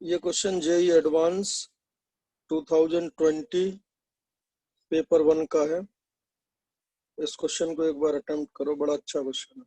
ये question JEE advance 2020 paper 1 का है। इस क्वेश्चन को एक बार अटेम्प्ट करो, बड़ा अच्छा क्वेश्चन है।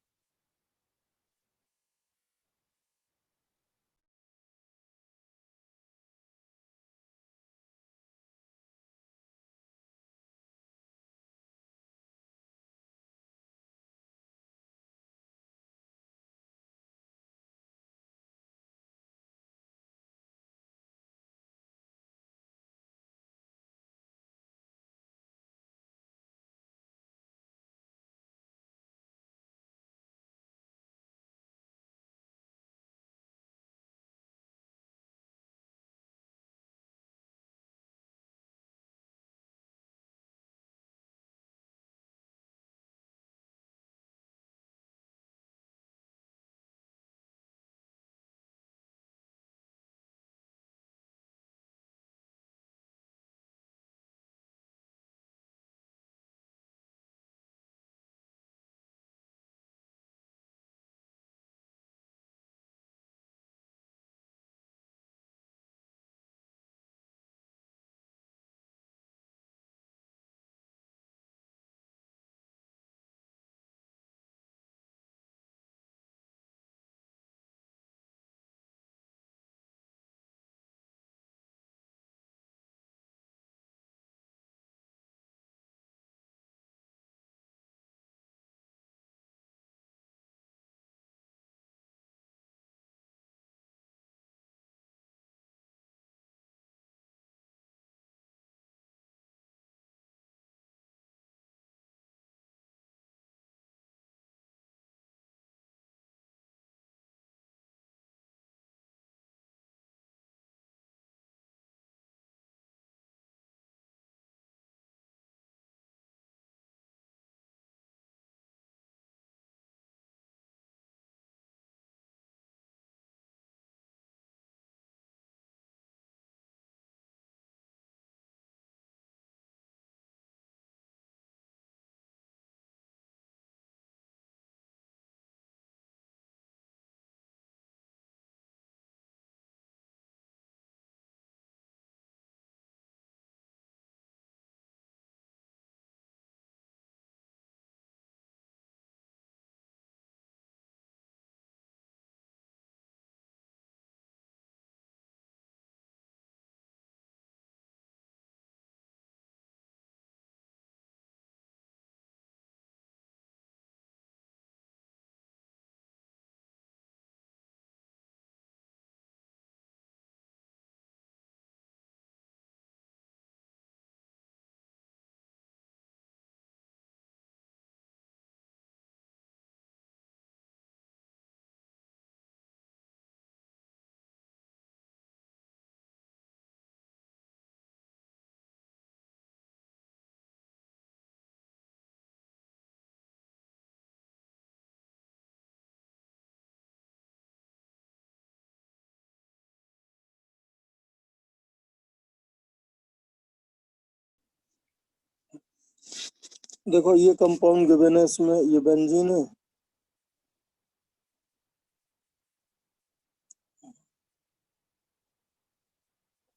देखो ये कंपाउंड गिवन है, इसमें ये बेंजीन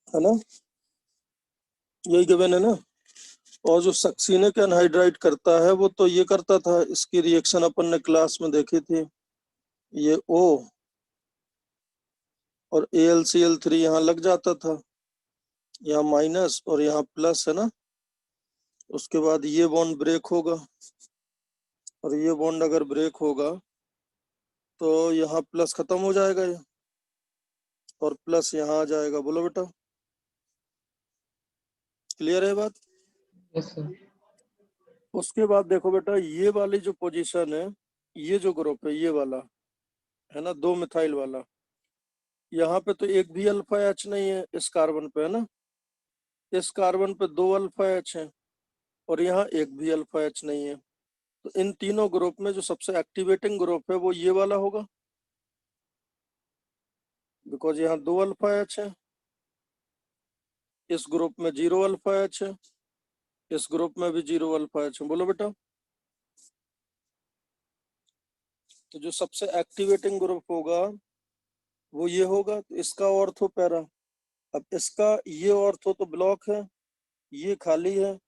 है ना, यही गिवन है ना। और जो सक्सीनिक एनहाइड्राइड करता है वो तो ये करता था, इसकी रिएक्शन अपन ने क्लास में देखी थी। ये O और AlCl3 यहाँ लग जाता था, यहाँ माइनस और यहाँ प्लस है ना। उसके बाद ये बॉन्ड ब्रेक होगा और ये बॉन्ड अगर ब्रेक होगा तो यहाँ प्लस खत्म हो जाएगा ये, और प्लस यहाँ आ जाएगा। बोलो बेटा, क्लियर है बात? Yes sir. उसके बाद देखो बेटा, ये वाली जो पोजीशन है, ये जो ग्रुप है ये वाला है ना, 2 मिथाइल वाला, यहाँ पे तो एक भी अल्फा एच नहीं है इस कार्बन पे, है ना। इस कार्बन पे 2 अल्फा एच है और यहाँ एक भी अल्फा एच नहीं है। तो इन तीनों ग्रुप में जो सबसे एक्टिवेटिंग ग्रुप है वो ये वाला होगा, बिकॉज यहाँ 2 अल्फा एच है। इस ग्रुप में 0 अल्फा एच है, इस ग्रुप में भी 0 अल्फा एच है। बोलो बेटा, तो जो सबसे एक्टिवेटिंग ग्रुप होगा वो ये होगा, तो इसका ऑर्थो पैरा। अब इसका ये ऑर्थो तो ब्लॉक है, ये खाली है,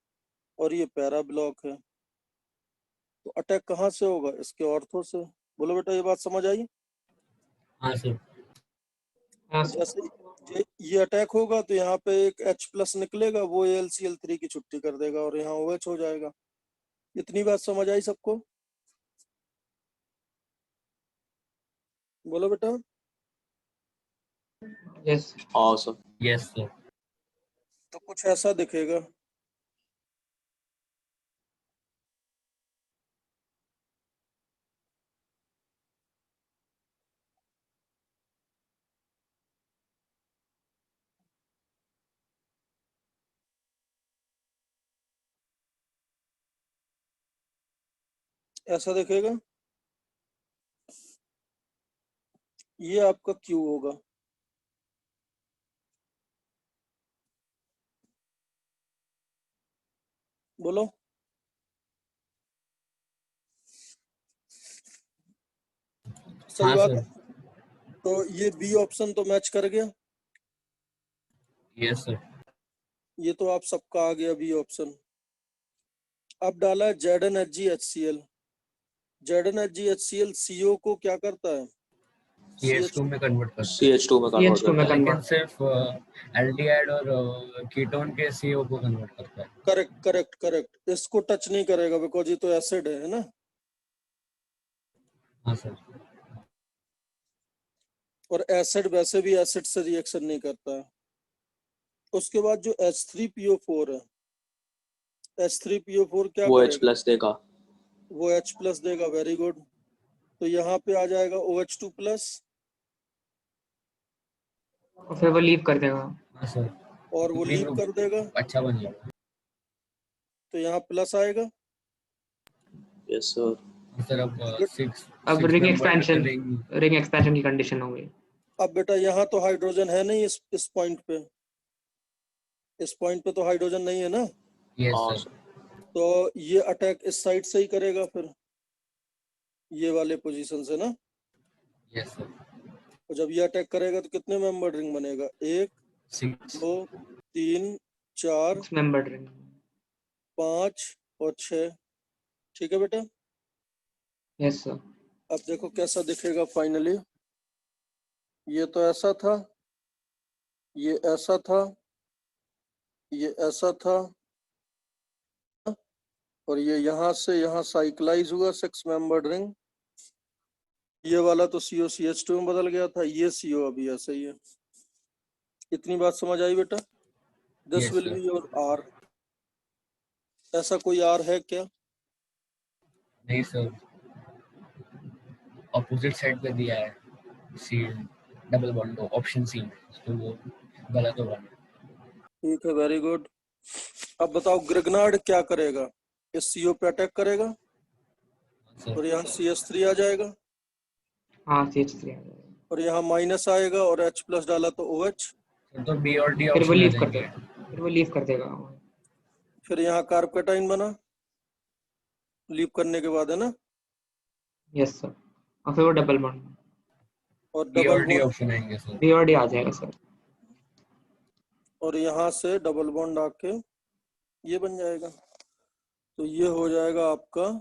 और ये पैरा ब्लॉक है, तो अटैक कहाँ से होगा? इसके ऑर्थो से। बोलो बेटा, ये बात समझ आई? हाँ सर। हाँ तो सर। जैसे ये अटैक होगा तो यहाँ पे एक H+ निकलेगा, वो AlCl3 की छुट्टी कर देगा और यहाँ OH हो जाएगा। इतनी बात समझ आई सबको? बोलो बेटा। यस। हाँ सर। Yes sir. तो कुछ ऐसा दिखेगा। ऐसा दिखेगा। ये आपका Q होगा। बोलो। सही हाँ बात सर। है। तो ये B ऑप्शन तो मैच कर गया। Yes sir. ये तो आप सबका आ गया B ऑप्शन। अब डाला ZnHgHCl। ZnHgHCl CO को क्या करता है? CH2 में कन्वर्ट करता है। CH2 में कन्वर्ट CH2 में करता है। लेकिन कन्वर्ट। सिर्फ एल्डिहाइड और कीटोन के CO को कन्वर्ट करता है। Correct correct correct. इसको टच नहीं करेगा बिकॉज ये तो एसिड है ना। हाँ सर। और एसिड वैसे भी एसिड से रिएक्शन नहीं करता है। उसके बाद जो H3PO4 है, H3PO4 क्या वो करेगा? H+ देगा। वो H+ देगा। Very good. तो यहाँ पे आ जाएगा OH2+, और फिर वो लीव कर देगा। हाँ सर। और वो लीव कर देगा, अच्छा बन जाएगा। तो यहाँ प्लस आएगा। Yes sir. सर अब अब रिंग एक्सपेंशन की कंडीशन हो गई। अब बेटा यहाँ तो हाइड्रोजन है नहीं, इस पॉइंट पे, इस पॉइंट पे तो हाइड्रोजन नहीं है ना। यस हाँ सर। सर। तो ये अटैक इस साइड से ही करेगा फिर, ये वाले पोजीशन से ना। Yes sir. और जब ये अटैक करेगा तो कितने मेंबर रिंग बनेगा? 1 6। 2 3 4 6 मेंबर रिंग। 5 और 6। ठीक है बेटा। Yes sir. अब देखो कैसा दिखेगा फाइनली। ये तो ऐसा था, ये ऐसा था, ये ऐसा था, और ये यहाँ से यहाँ साइक्लाइज हुआ 6 मेंबर्ड रिंग। ये वाला तो COCH2 में बदल गया था, ये CO अभी ऐसे ही है। इतनी बात समझ आई बेटा? This Yes, will sir. Be your R। ऐसा कोई R है क्या? नहीं सर, ऑपोजिट साइड पे दिया है C double bond, option C, तो वो गलत होगा। ठीक है, वेरी गुड। अब बताओ ग्रिग्नार्ड क्या करेगा? इस CO पे अटैक करेगा और यहाँ CH3 आ जाएगा, हाँ CH3 आ जाएगा। और यहाँ माइनस आएगा और H+ डाला तो OH। तो बी और डी फिर वो ऑप्शन लीव में कर देंगे। देगा। फिर वो लीव कर देगा। फिर यहाँ कार्बोकेटाइन बना लीव करने के बाद, है ना। Yes sir. और फिर वो डबल बॉन्ड, और बी डबल और डी बॉन्ड, ऑप्शन आएंगे सर। बी और डी आ जाएगा सर। और यहाँ से डबल बॉन्ड आके ये बन जाएगा। तो ये हो जाएगा आपका,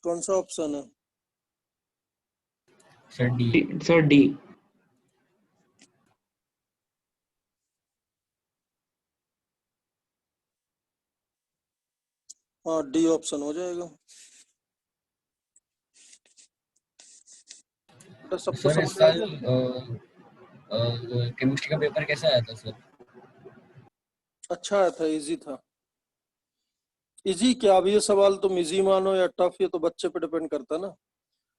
कौन सा ऑप्शन है? Sir D. Sir D. हाँ, D ऑप्शन हो जाएगा। तो सबको सर इस समझ आ साल गया? केमिस्ट्री का पेपर कैसा आया था सर? अच्छा आया था, इजी था। इजी क्या, अब ये सवाल तुम इजी मानो या टफ, ये तो बच्चे पे डिपेंड करता है ना।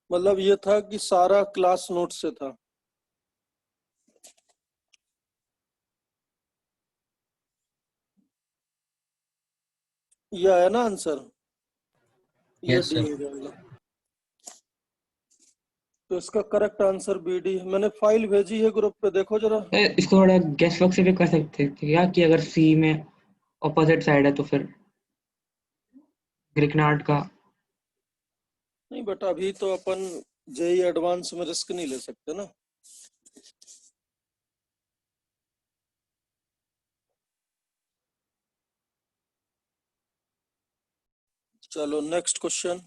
मतलब ये था कि सारा क्लास नोट से था। ये आया ना आंसर, ये यस डी सर। हो जाएगा। तो इसका करेक्ट आंसर BD। मैंने फाइल भेजी है ग्रुप पे, देखो जरा। इसको थोड़ा गेस वर्क से भी कर सकते थे क्या, कि अगर सी में ऑपोजिट साइड है तो फिर ग्रिग्नार्ड का। नहीं बेटा, अभी तो अपन JEE एडवांस में रिस्क नहीं ले सकते ना। चलो next question.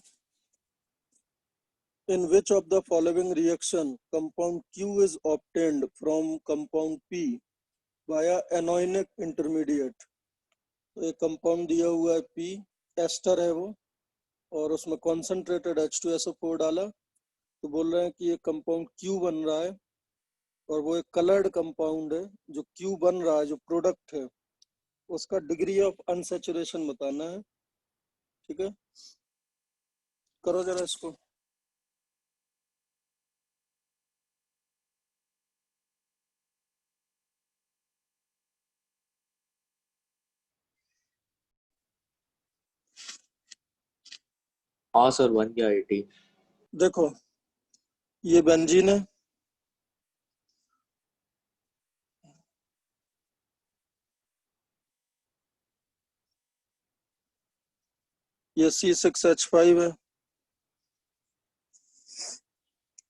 In which of the following reaction compound Q is obtained from compound P via anionic intermediate? तो एक कंपाउंड दिया हुआ है P, एस्टर है वो, और उसमें कॉन्सेंट्रेटेड H2SO4 डाला, तो बोल रहे हैं कि ये कंपाउंड Q बन रहा है, और वो एक कलर्ड कंपाउंड है. जो Q बन रहा है, जो प्रोडक्ट है, उसका डिग्री ऑफ अनसैचुरेशन बताना है. ठीक है, करो जरा इसको. हाँ सर, बन गया 80. देखो ये बेंजीन है, ये C6H5 है,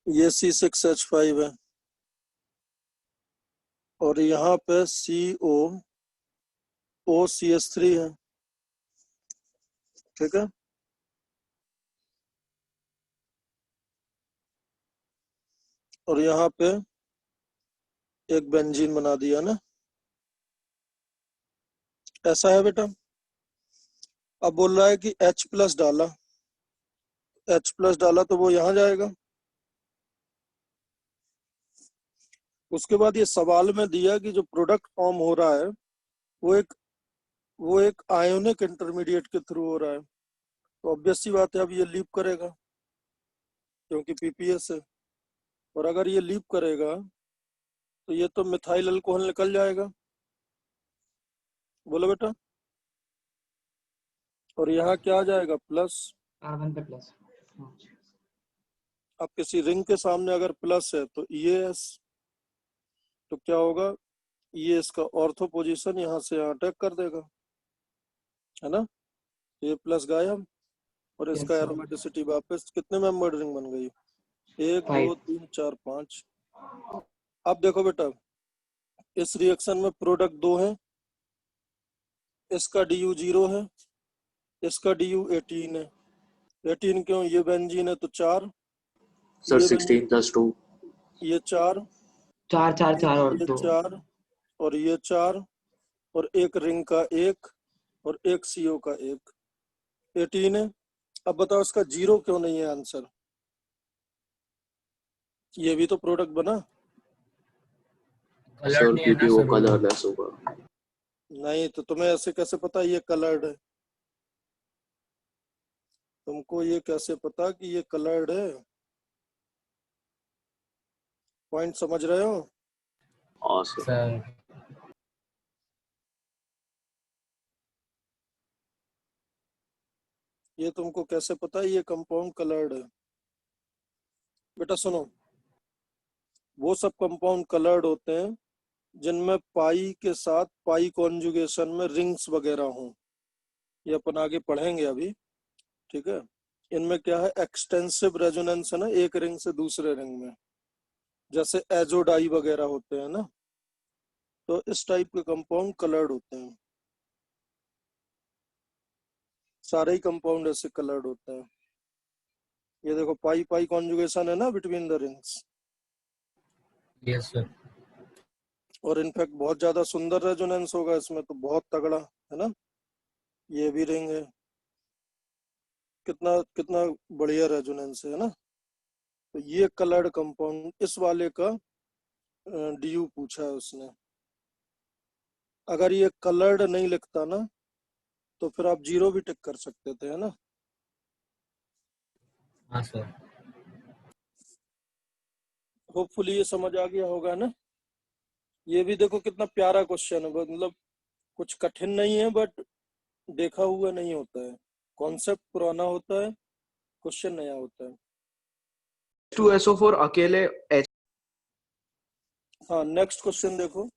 ये C6H5 है, और यहाँ पे COOCH3 है. ठीक है, और यहाँ पे एक बेंजीन बना दिया ना, ऐसा है बेटा. अब बोल रहा है कि H+ डाला, H+ डाला तो वो यहाँ जाएगा. उसके बाद ये सवाल में दिया कि जो प्रोडक्ट फॉर्म हो रहा है वो एक आयोनिक इंटरमीडिएट के थ्रू हो रहा है, तो ऑब्वियस सी बात है अब ये लीप करेगा क्योंकि PPS है, और अगर ये लीप करेगा तो ये तो मिथाइल अल्कोहल निकल जाएगा. बोलो बेटा. और यहाँ क्या आ जाएगा, प्लस. कार्बन पे प्लस. अब किसी रिंग के सामने अगर प्लस है तो EAS, तो क्या होगा, ये इसका ऑर्थो पोजीशन यहाँ से यहाँ अटैक कर देगा, है ना. ये प्लस गायब, और Yes, इसका sir. एरोमेटिसिटी वापस. कितने मेंबर्ड रिंग बन गई, 1 Five. 2 3 4 5. अब देखो बेटा, इस रिएक्शन में प्रोडक्ट 2 है, इसका DU 0 है, इसका DU 18 है. 18 क्यों, ये बेंजीन है तो 4, सर ये 16 + 2. ये 4, 4 4 4 और ये 2. 4, और ये 4, और एक रिंग का 1, और एक CO का 1. 18 है. अब बताओ इसका 0 क्यों नहीं है आंसर. ये भी तो प्रोडक्ट बना. कलर सर नहीं है ना क्योंकि वो सर वो। कलरलेस होगा. नहीं तो तुम्हें ऐसे कैसे पता ये कलर्ड है, तुमको ये कैसे पता कि ये कलर्ड है. पॉइंट समझ रहे हो. हाँ सर. सर ये तुमको कैसे पता है ये कंपाउंड कलर्ड है. बेटा सुनो, वो सब कंपाउंड कलर्ड होते हैं जिनमें पाई के साथ पाई कॉन्जुगेशन में रिंग्स वगैरह हों. ये अपन आगे पढ़ेंगे अभी. ठीक है, इनमें क्या है, एक्सटेंसिव रेजोनेंस है ना, एक रिंग से दूसरे रिंग में, जैसे एजोडाई वगैरह होते हैं ना, तो इस टाइप के कंपाउंड कलर्ड होते हैं. सारे ही कंपाउंड ऐसे कलर्ड होते हैं. ये देखो पाई पाई कॉन्जुगेशन है ना between the rings, yes sir. और इनफैक्ट बहुत ज्यादा सुंदर रेजोनेंस होगा इसमें, तो बहुत तगड़ा है ना. ये भी रिंग है, कितना कितना बढ़िया रेजोनेंस है ना. तो ये कलर्ड कंपाउंड, इस वाले का DU पूछा है उसने. अगर ये कलर्ड नहीं लिखता ना तो फिर आप 0 भी टिक कर सकते थे, है ना. हाँ सर। होपफुली ये समझ आ गया होगा ना. ये भी देखो कितना प्यारा क्वेश्चन है, मतलब कुछ कठिन नहीं है, बट देखा हुआ नहीं होता है. कॉन्सेप्ट पुराना होता है, क्वेश्चन नया होता है. H2SO4 अकेले H हाँ, नेक्स्ट क्वेश्चन देखो.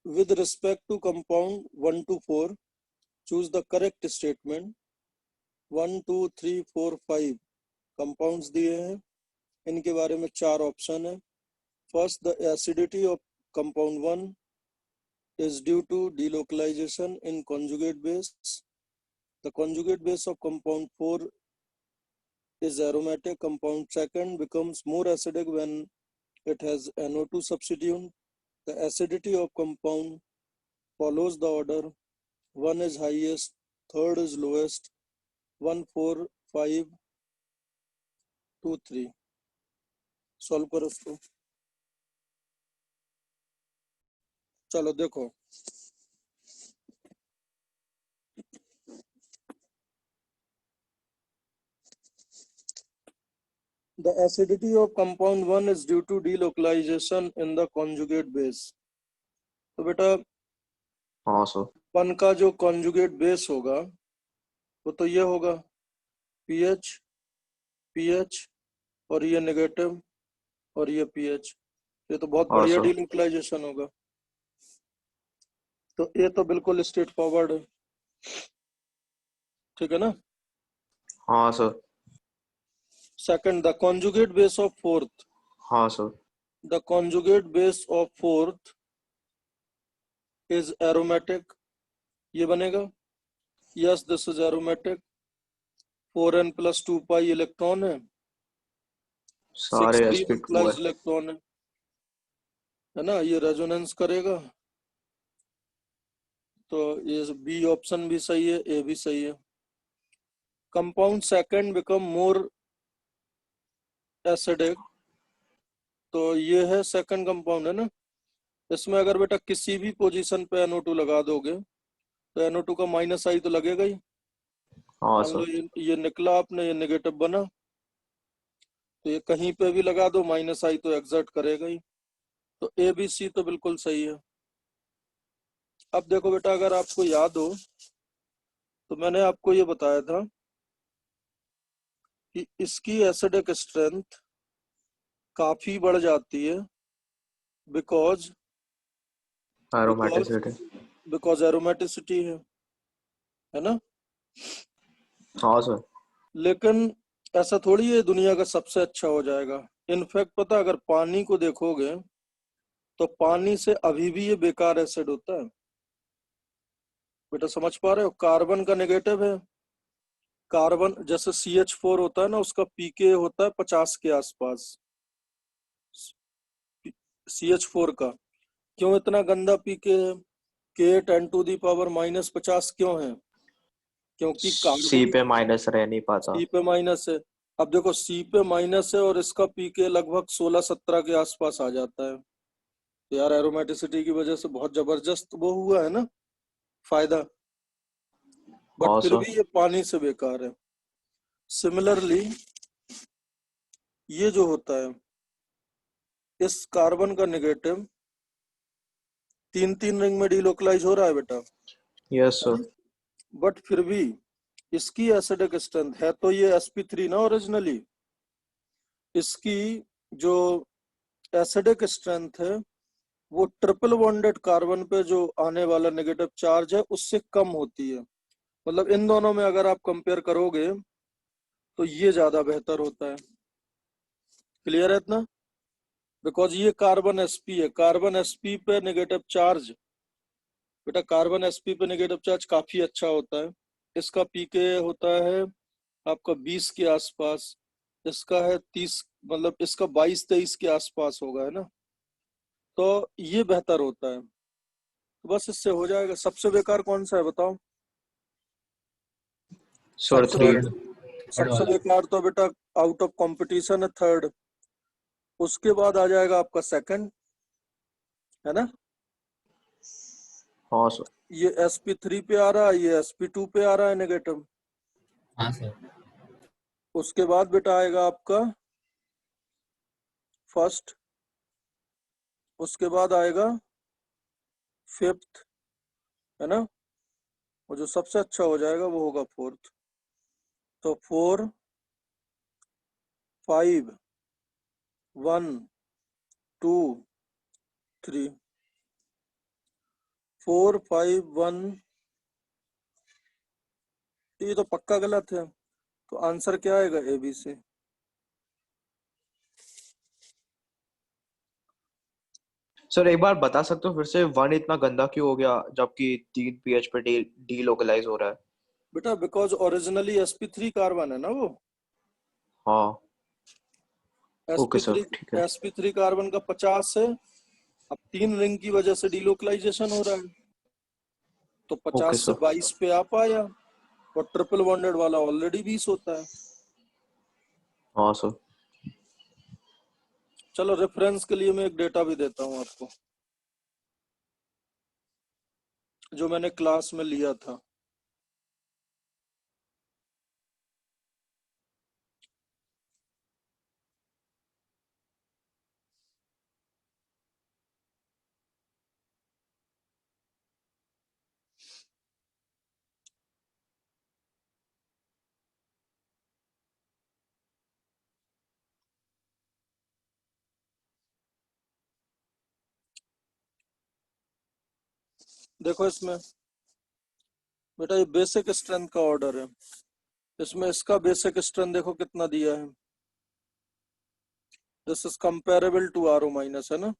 with respect to compound 1 to 4 choose the correct statement. 1 2 3 4 5 compounds दिए हैं, इनके बारे में 4 ऑप्शन है. First, the acidity of compound 1 is due to delocalization in conjugate base. The conjugate base of compound 4 is aromatic. Compound second becomes more acidic when it has NO2 substituent. The acidity of compound follows the order. 1 is highest, third is lowest, 1, 4, 5, 2, 3. Solve करो इसको. चलो देखो, the acidity of compound 1 is due to delocalization in the conjugate base. तो बेटा हाँ sir. 1 का जो conjugate base होगा वो तो ये होगा pH, pH और ये नेगेटिव और ये pH. ये तो बहुत हाँ बढ़िया सर. delocalization होगा. तो ये तो बिल्कुल स्ट्रेट फॉरवर्ड है. ठीक है ना. हाँ sir. Second, the conjugate base of fourth. हाँ sir. The conjugate base of fourth is aromatic. ये बनेगा. Yes, this is aromatic. 4n + 2 pi electron है. सारे 6 sp2 इम्प्लाइज है. इलेक्ट्रॉन है ना. ये रेजोनेंस करेगा. तो ये बी ऑप्शन भी सही है, ए भी सही है. Compound second become more acidic. तो ये है सेकंड कंपाउंड है ना. इसमें अगर बेटा किसी भी पोजीशन पे NO2 लगा दोगे तो NO2 का माइनस आई तो लगेगा ही. हाँ मान लो सर. ये निकला आपने, ये नेगेटिव बना, तो ये कहीं पे भी लगा दो माइनस आई तो एग्जर्ट करेगा ही. तो ए बी सी तो बिल्कुल सही है. अब देखो बेटा, अगर आपको याद हो तो मैंने आपको ये बताया था कि इसकी एसिडिक स्ट्रेंथ काफी बढ़ जाती है बिकॉज एरोमेटिसिटी. एरोमेटिसिटी है ना. हाँ सर. लेकिन ऐसा थोड़ी है दुनिया का सबसे अच्छा हो जाएगा. इनफैक्ट पता, अगर पानी को देखोगे तो पानी से अभी भी ये बेकार एसिड होता है. बेटा समझ पा रहे हो. कार्बन का नेगेटिव है. कार्बन जैसे CH4 होता है ना, उसका पीके होता है 50 के आसपास. CH4 का क्यों इतना गंदा पीके है? K10⁻⁻50 क्यों है? क्योंकि सी कार्बन पे माइनस रह नहीं पाता. सी पे माइनस है. अब देखो सी पे माइनस है और इसका पीके लगभग 16-17 के आसपास आ जाता है. तो यार एरोमेटिसिटी की वजह से बहुत जबरदस्त वो हुआ है ना फायदा. बट हाँ फिर सर. भी ये पानी से बेकार है. सिमिलरली ये जो होता है, इस कार्बन का नेगेटिव 3 रिंग में डिलोकलाइज हो रहा है बेटा. Yes sir. बट फिर भी इसकी एसिडिक स्ट्रेंथ है तो ये sp3 ना ओरिजिनली. इसकी जो एसिडिक स्ट्रेंथ है वो ट्रिपल बॉन्डेड कार्बन पे जो आने वाला नेगेटिव चार्ज है उससे कम होती है. मतलब इन दोनों में अगर आप कंपेयर करोगे तो ये ज्यादा बेहतर होता है. क्लियर है इतना. बिकॉज ये कार्बन sp है. कार्बन sp पे नेगेटिव चार्ज, बेटा कार्बन sp पे नेगेटिव चार्ज काफी अच्छा होता है. इसका पीके होता है आपका 20 के आसपास. इसका है 30, मतलब इसका 22-23 के आसपास होगा, है ना. तो ये बेहतर होता है. तो बस इससे हो जाएगा. सबसे बेकार कौन सा है बताओ. सर सबसे 3. सबसे वाला. बेकार तो बेटा आउट ऑफ कंपटीशन है थर्ड. उसके बाद आ जाएगा आपका सेकंड, है ना. हाँ सर. ये sp3 पे आ रहा है, ये sp2 पे आ रहा है नेगेटिव. हाँ सर. उसके बाद बेटा आएगा आपका फर्स्ट. उसके बाद आएगा फिफ्थ, है ना. और जो सबसे अच्छा हो जाएगा वो होगा फोर्थ. तो 4, 5, 1, 2, 3. 4, 5, 1. ये तो पक्का गलत है. तो आंसर क्या आएगा? ABC. सर एक बार बता सकते हो फिर से 1 इतना गंदा क्यों हो गया जबकि 3 pH पे डी लोकलाइज हो रहा है? बेटा बिकॉज ओरिजिनली sp3 कार्बन है ना वो, हाँ ओके सर, sp3 ठीक है। sp3 कार्बन का 50 है, अब 3 रिंग की वजह से डिलोकलाइजेशन हो रहा है, तो 50 ओके से सर। 22 पे आ पाया, और ट्रिपल बॉन्डेड वाला ऑलरेडी 20 होता है। हाँ सर। चलो रेफरेंस के लिए मैं एक डेटा भी देता हूँ आपको, जो मैंने क्लास में लिया था। देखो इसमें बेटा ये बेसिक स्ट्रेंथ का ऑर्डर है, इसमें इसका बेसिक स्ट्रेंथ देखो कितना दिया है, this is comparable to RO minus, है ना,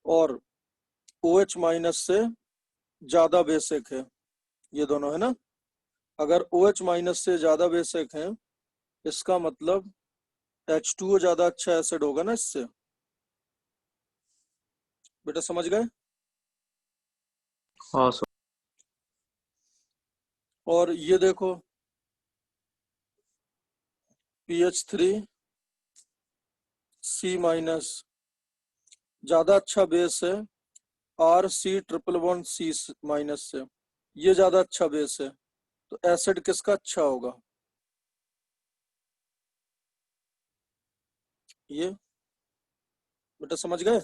और OH माइनस से ज्यादा बेसिक है, ये दोनों है ना। अगर OH माइनस से ज्यादा बेसिक है, इसका मतलब H2O ज्यादा अच्छा एसिड होगा ना इससे। बेटा समझ गए। हाँ सर। और ये देखो PH3 C माइनस ज्यादा अच्छा बेस है RC triple bond C minus से, ये ज्यादा अच्छा बेस है, तो एसिड किसका अच्छा होगा, ये। बेटा समझ गए।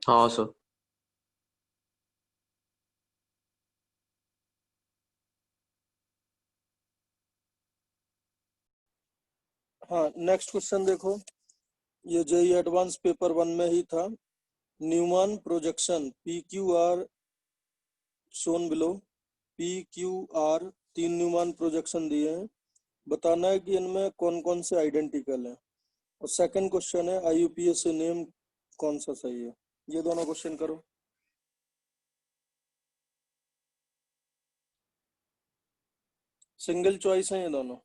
हाँ सर। हाँ नेक्स्ट क्वेश्चन देखो, ये जेई एडवांस पेपर 1 में ही था। Newman projection PQR shown below, PQR 3 Newman projection दिए हैं, बताना है कि इनमें कौन कौन से आइडेंटिकल है। और सेकंड क्वेश्चन है IUPAC से नेम कौन सा सही है। ये दोनों क्वेश्चन करो। सिंगल चॉइस है ये दोनों।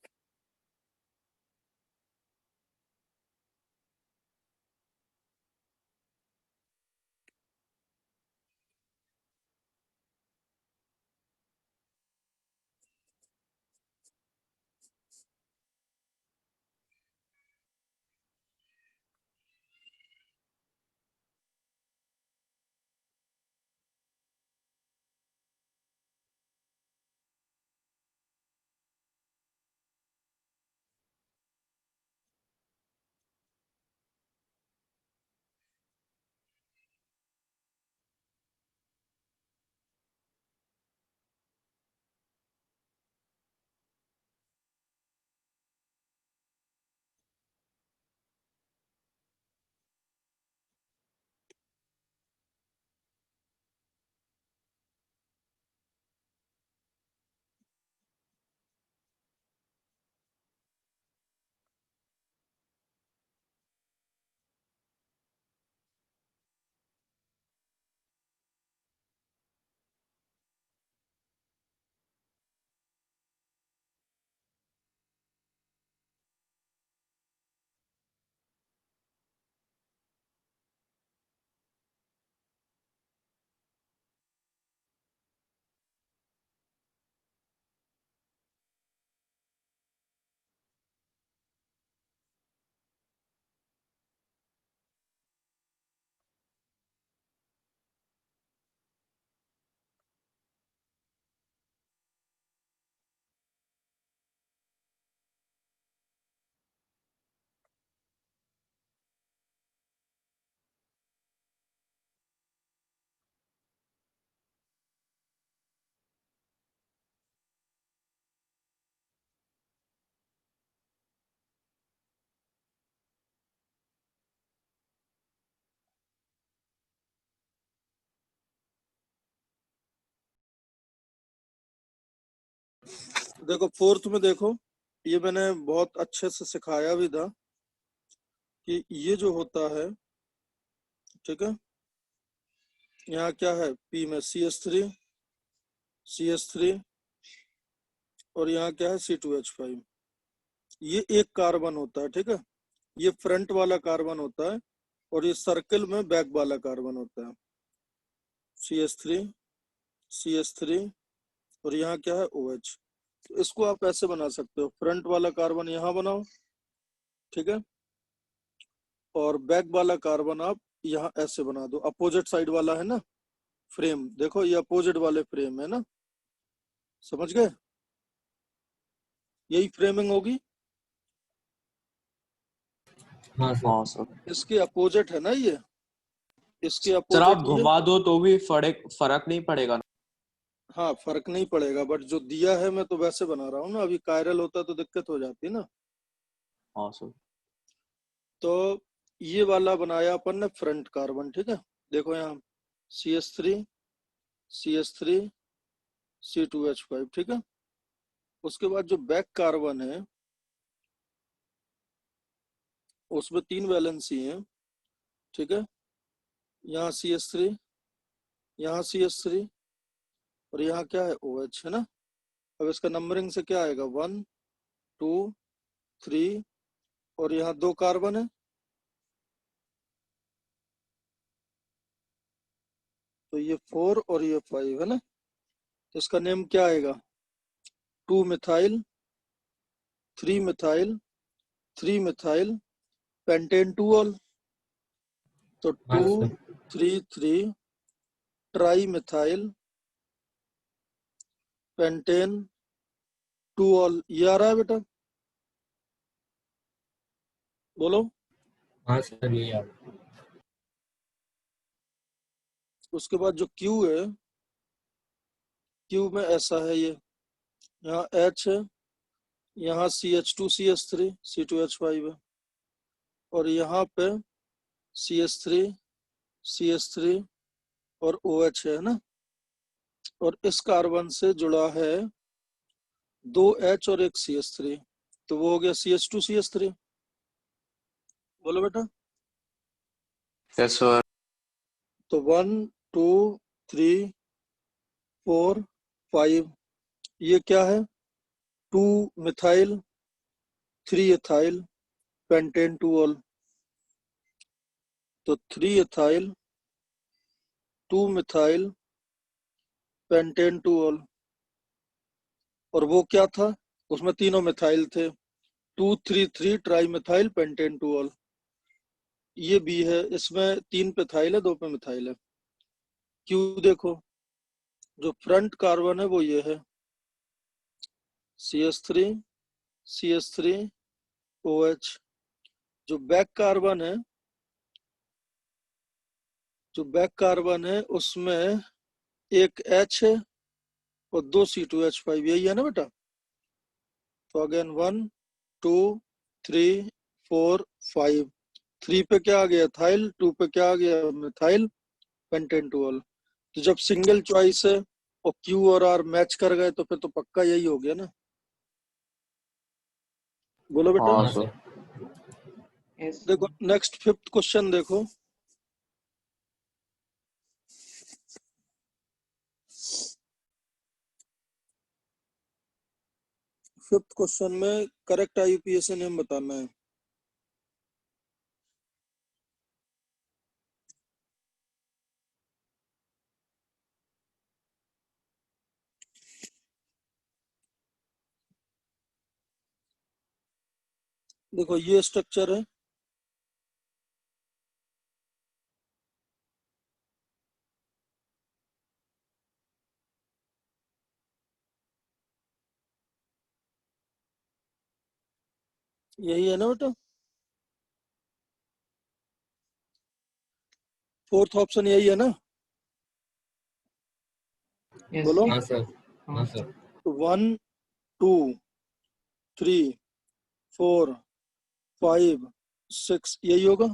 देखो फोर्थ में देखो, ये मैंने बहुत अच्छे से सिखाया भी था कि ये जो होता है, ठीक है, यहाँ क्या है, P में CH3 CH3 और यहाँ क्या है C2H5। ये एक कार्बन होता है, ठीक है, ये फ्रंट वाला कार्बन होता है और ये सर्कल में बैक वाला कार्बन होता है। CH3 CH3 और यहाँ क्या है OH। तो इसको आप ऐसे बना सकते हो, फ्रंट वाला कार्बन यहाँ बनाओ, ठीक है, और बैक वाला कार्बन आप यहाँ ऐसे बना दो। अपोजिट साइड वाला है ना फ्रेम, देखो ये अपोजिट वाले फ्रेम है ना, समझ गए, यही फ्रेमिंग होगी। हाँ सर। हाँ सर। इसके अपोजिट है ना ये, इसके सर आप अपोजिट ये, घुमा दो तो भी फर्क नहीं पड़ेगा ना? हाँ फर्क नहीं पड़ेगा, बट जो दिया है मैं तो वैसे बना रहा हूँ ना, अभी कायरल होता तो दिक्कत हो जाती ना। हाँ सर। तो ये वाला बनाया अपन ने फ्रंट कार्बन, ठीक है, देखो यहाँ CH3 CH3 C2H5, ठीक है। उसके बाद जो बैक कार्बन है उसमें 3 वैलेंसी हैं, ठीक है, यहाँ CH3 यहाँ CH3 और यहाँ क्या है OH, है ना। अब इसका नंबरिंग से क्या आएगा 1 2 3 और यहाँ 2 कार्बन है, तो ये 4 और ये 5 है ना। तो इसका नेम क्या आएगा 2 methyl 3 methyl 3 methyl pentane 2 all. तो हाँ 2 sir. 3 3 tri methyl pentane 2 all. ये आ रहा है बेटा, बोलो। हाँ सर ये यार। उसके बाद जो Q है, Q में ऐसा है, ये यहाँ H है, यहाँ CH2 CH3 C2H5 है और यहाँ पे CH3 CH3 और OH है ना। और इस कार्बन से जुड़ा है 2 H और एक CH3, तो वो हो गया CH2 CH3। बोलो बेटा। Yes sir. तो 1 2 3 4 5 ये क्या है 2 मिथाइल 3 एथाइल पेंटेन 2 ऑल। तो 3 एथाइल 2 मिथाइल पेंटेन 2 ऑल। और वो क्या था, उसमें तीनों मिथाइल थे, 2 3 3 ट्राई मिथाइल पेंटेन 2 ऑल। ये भी है, इसमें 3 पे थाइल है 2 पे मिथाइल है। क्यों, देखो जो फ्रंट कार्बन है वो ये है CH3 CH3 OH। जो बैक कार्बन है, जो बैक कार्बन है उसमें एक H है और 2 C2H5, यही है ना बेटा। तो अगेन 1 2 3 4 5, 3 पे क्या आ गया थाइल, 2 पे क्या आ गया मिथाइल पेंटेन 2 ऑल। तो जब सिंगल चॉइस है और Q और R मैच कर गए तो फिर तो पक्का यही हो गया ना। बोलो बेटा। हाँ हाँ सर। सर। यस देखो नेक्स्ट 5th क्वेश्चन देखो। फिफ्थ क्वेश्चन में करेक्ट IUPAC नेम बताना है। देखो ये स्ट्रक्चर है, यही है ना बेटा। 4th ऑप्शन यही है ना, यस बोलो। हाँ सर। हाँ हाँ सर। 1 2 3 4 5 6 यही होगा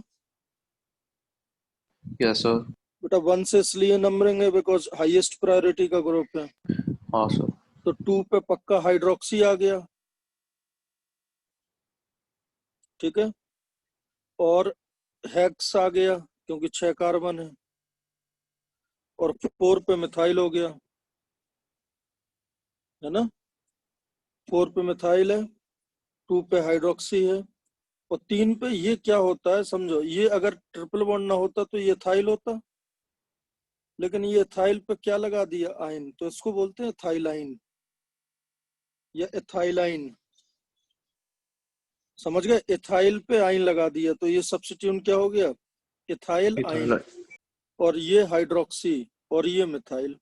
यस सर। बेटा। 1 से इसलिए नंबरिंग है बिकॉज हाईएस्ट प्रायोरिटी का ग्रुप है। हाँ सर। तो 2 पे पक्का हाइड्रोक्सी आ गया, ठीक है, और हेक्स आ गया क्योंकि 6 कार्बन है, और 4 पे मिथाइल हो गया। है ना, 4 पे मिथाइल है, 2 पे हाइड्रोक्सी है, और 3 पे ये क्या होता है समझो, ये अगर ट्रिपल बॉन्ड ना होता तो ये थाइल होता, लेकिन ये थाइल पे क्या लगा दिया, आयन, तो इसको बोलते हैं थाइलाइन या एथाइलाइन। समझ गए, एथाइल पे आयन लगा दिया तो ये सब्स्टिट्यूट क्या हो गया, एथाइल आयन, और ये हाइड्रोक्सी और ये मिथाइल।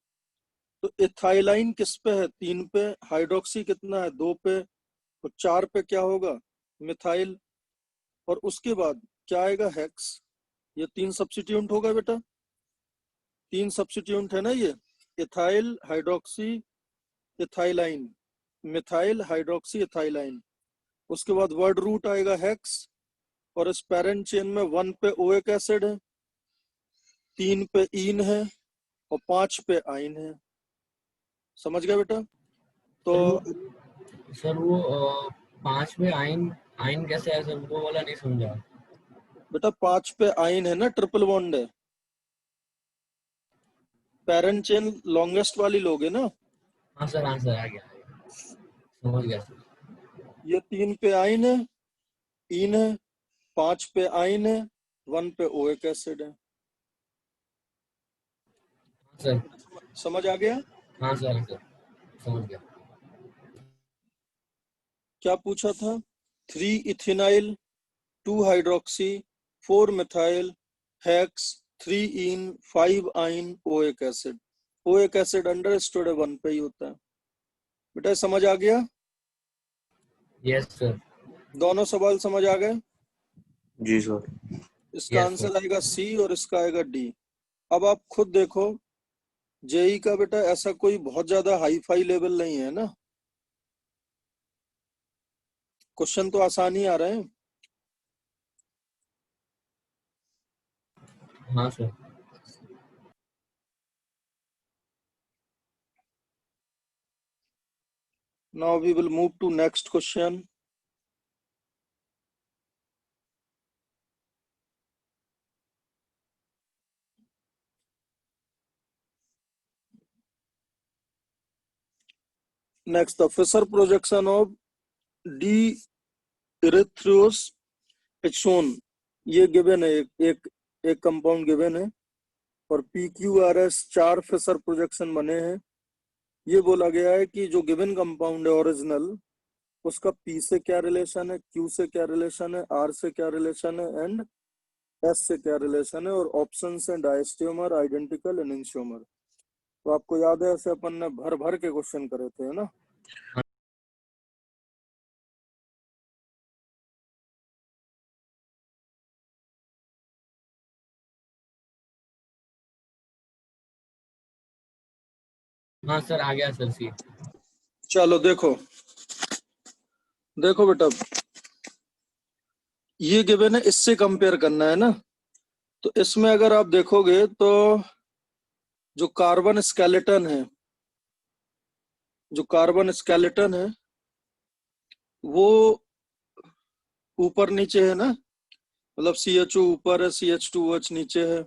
तो एथाइलाइन किस पे है, 3 पे, हाइड्रोक्सी कितना है, 2 पे, तो 4 पे क्या होगा, मिथाइल, और उसके बाद क्या आएगा, हेक्स। ये 3 सब्स्टिट्यूट होगा बेटा, 3 सब्स्टिट्यूट है ना ये, एथाइल हाइड्रोक्सी एथाइलाइन, मिथाइल हाइड्रोक्सी एथाइलाइन। उसके बाद वर्ड रूट आएगा हेक्स, और इस पेरेंट चेन में 1 पे ओएक एसिड है, 3 पे ईन है, और 5 पे आइन है। समझ गए बेटा। तो सर वो 5 में आइन आइन कैसे है सर, वो वाला नहीं समझा। बेटा 5 पे आइन है ना, ट्रिपल बॉन्ड है, पेरेंट चेन लॉन्गेस्ट वाली लोगे ना। हाँ सर आ गया समझ गया सर। ये 3 पे आइन है, ईन है, 5 पे आइन है, 1 पे ओएक एसिड है। सर समझ आ गया। हाँ सर समझ गया। क्या पूछा था, 3 इथेनाइल, 2 हाइड्रोक्सी, 4 मिथाइल, हेक्स, 3 इन, 5 आइन, ओएक एसिड। ओएक एसिड अंडरस्टूड है, 1 पे ही होता है। बेटा समझ आ गया, यस सर। दोनों सवाल समझ आ गए। जी सर। इसका Yes, आंसर sir. आएगा सी और इसका आएगा डी। अब आप खुद देखो, जेई का बेटा ऐसा कोई बहुत ज्यादा हाई फाई लेवल नहीं है ना, क्वेश्चन तो आसान ही आ रहे हैं। हाँ sir. Now we will move to next question. Next, the Fischer projection of D erythrose is shown. ये गिवन है, एक कंपाउंड गिवन है, और PQRS 4 फिशर प्रोजेक्शन बने हैं। ये बोला गया है कि जो गिवन कंपाउंड है ओरिजिनल, उसका P से क्या रिलेशन है, Q से क्या रिलेशन है, R से क्या रिलेशन है, एंड S से क्या रिलेशन है, और ऑप्शन है डायस्टियोमर, आइडेंटिकल, एनेंशियोमर। तो आपको याद है ऐसे अपन ने भर भर के क्वेश्चन करे थे, है ना। हाँ सर आ गया सर सी। चलो देखो देखो बेटा, ये गिवन है, इससे कंपेयर करना है ना। तो इसमें अगर आप देखोगे तो जो कार्बन स्केलेटन है, जो कार्बन स्केलेटन है वो ऊपर नीचे है ना, मतलब CHO ऊपर है, CH2OH नीचे है,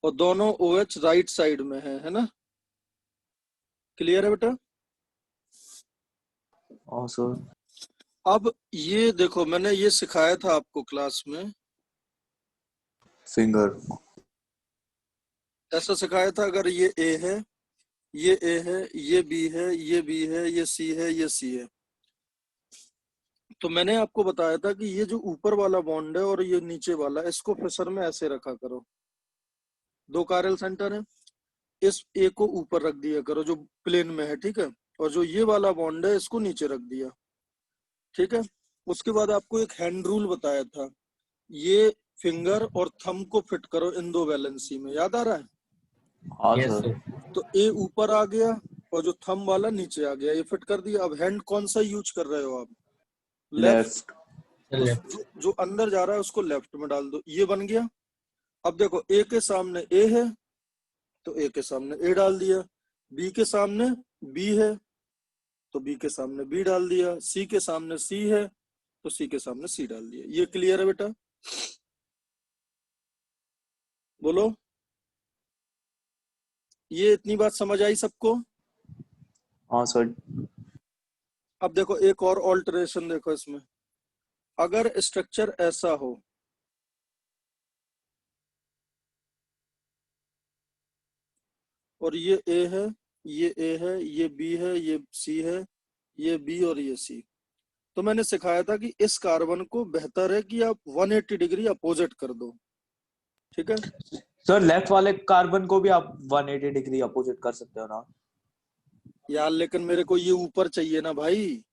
और दोनों OH राइट साइड में है ना। क्लियर है बेटा। हाँ सर। अब ये देखो, मैंने ये सिखाया था आपको क्लास में, फिंगर। ऐसा सिखाया था, अगर ये A है, ये A है, ये B है, ये B है, ये C है, ये C है, तो मैंने आपको बताया था कि ये जो ऊपर वाला बॉन्ड है और ये नीचे वाला, इसको फिशर में ऐसे रखा करो। 2 कायरल सेंटर है, इस A को ऊपर रख दिया करो जो प्लेन में है, ठीक है, और जो ये वाला बॉन्ड है इसको नीचे रख दिया, ठीक है। उसके बाद आपको एक हैंड रूल बताया था, ये फिंगर और थंब को फिट करो इन 2 वैलेंसी में, याद आ रहा है। हाँ यस सर। सर। तो A ऊपर आ गया और जो थंब वाला नीचे आ गया, ये फिट कर दिया। अब हैंड कौन सा यूज कर रहे हो आप, लेफ्ट, लेफ्ट। सर तो लेफ्ट। जो अंदर जा रहा है उसको लेफ्ट में डाल दो, ये बन गया। अब देखो A के सामने A है तो A के सामने A डाल दिया, B के सामने B है तो B के सामने B डाल दिया, C के सामने C है तो C के सामने C डाल दिया। ये क्लियर है बेटा, बोलो। ये इतनी बात समझ आई सबको। हाँ सर। अब देखो एक और ऑल्टरेशन देखो इसमें, अगर स्ट्रक्चर ऐसा हो, और ये ए है, ये ए है, ये बी है, ये सी है, ये बी और ये सी, तो मैंने सिखाया था कि इस कार्बन को बेहतर है कि आप 180 डिग्री अपोजिट कर दो, ठीक है। सर लेफ्ट वाले कार्बन को भी आप 180 डिग्री अपोजिट कर सकते हो ना? यार लेकिन मेरे को ये ऊपर चाहिए ना भाई,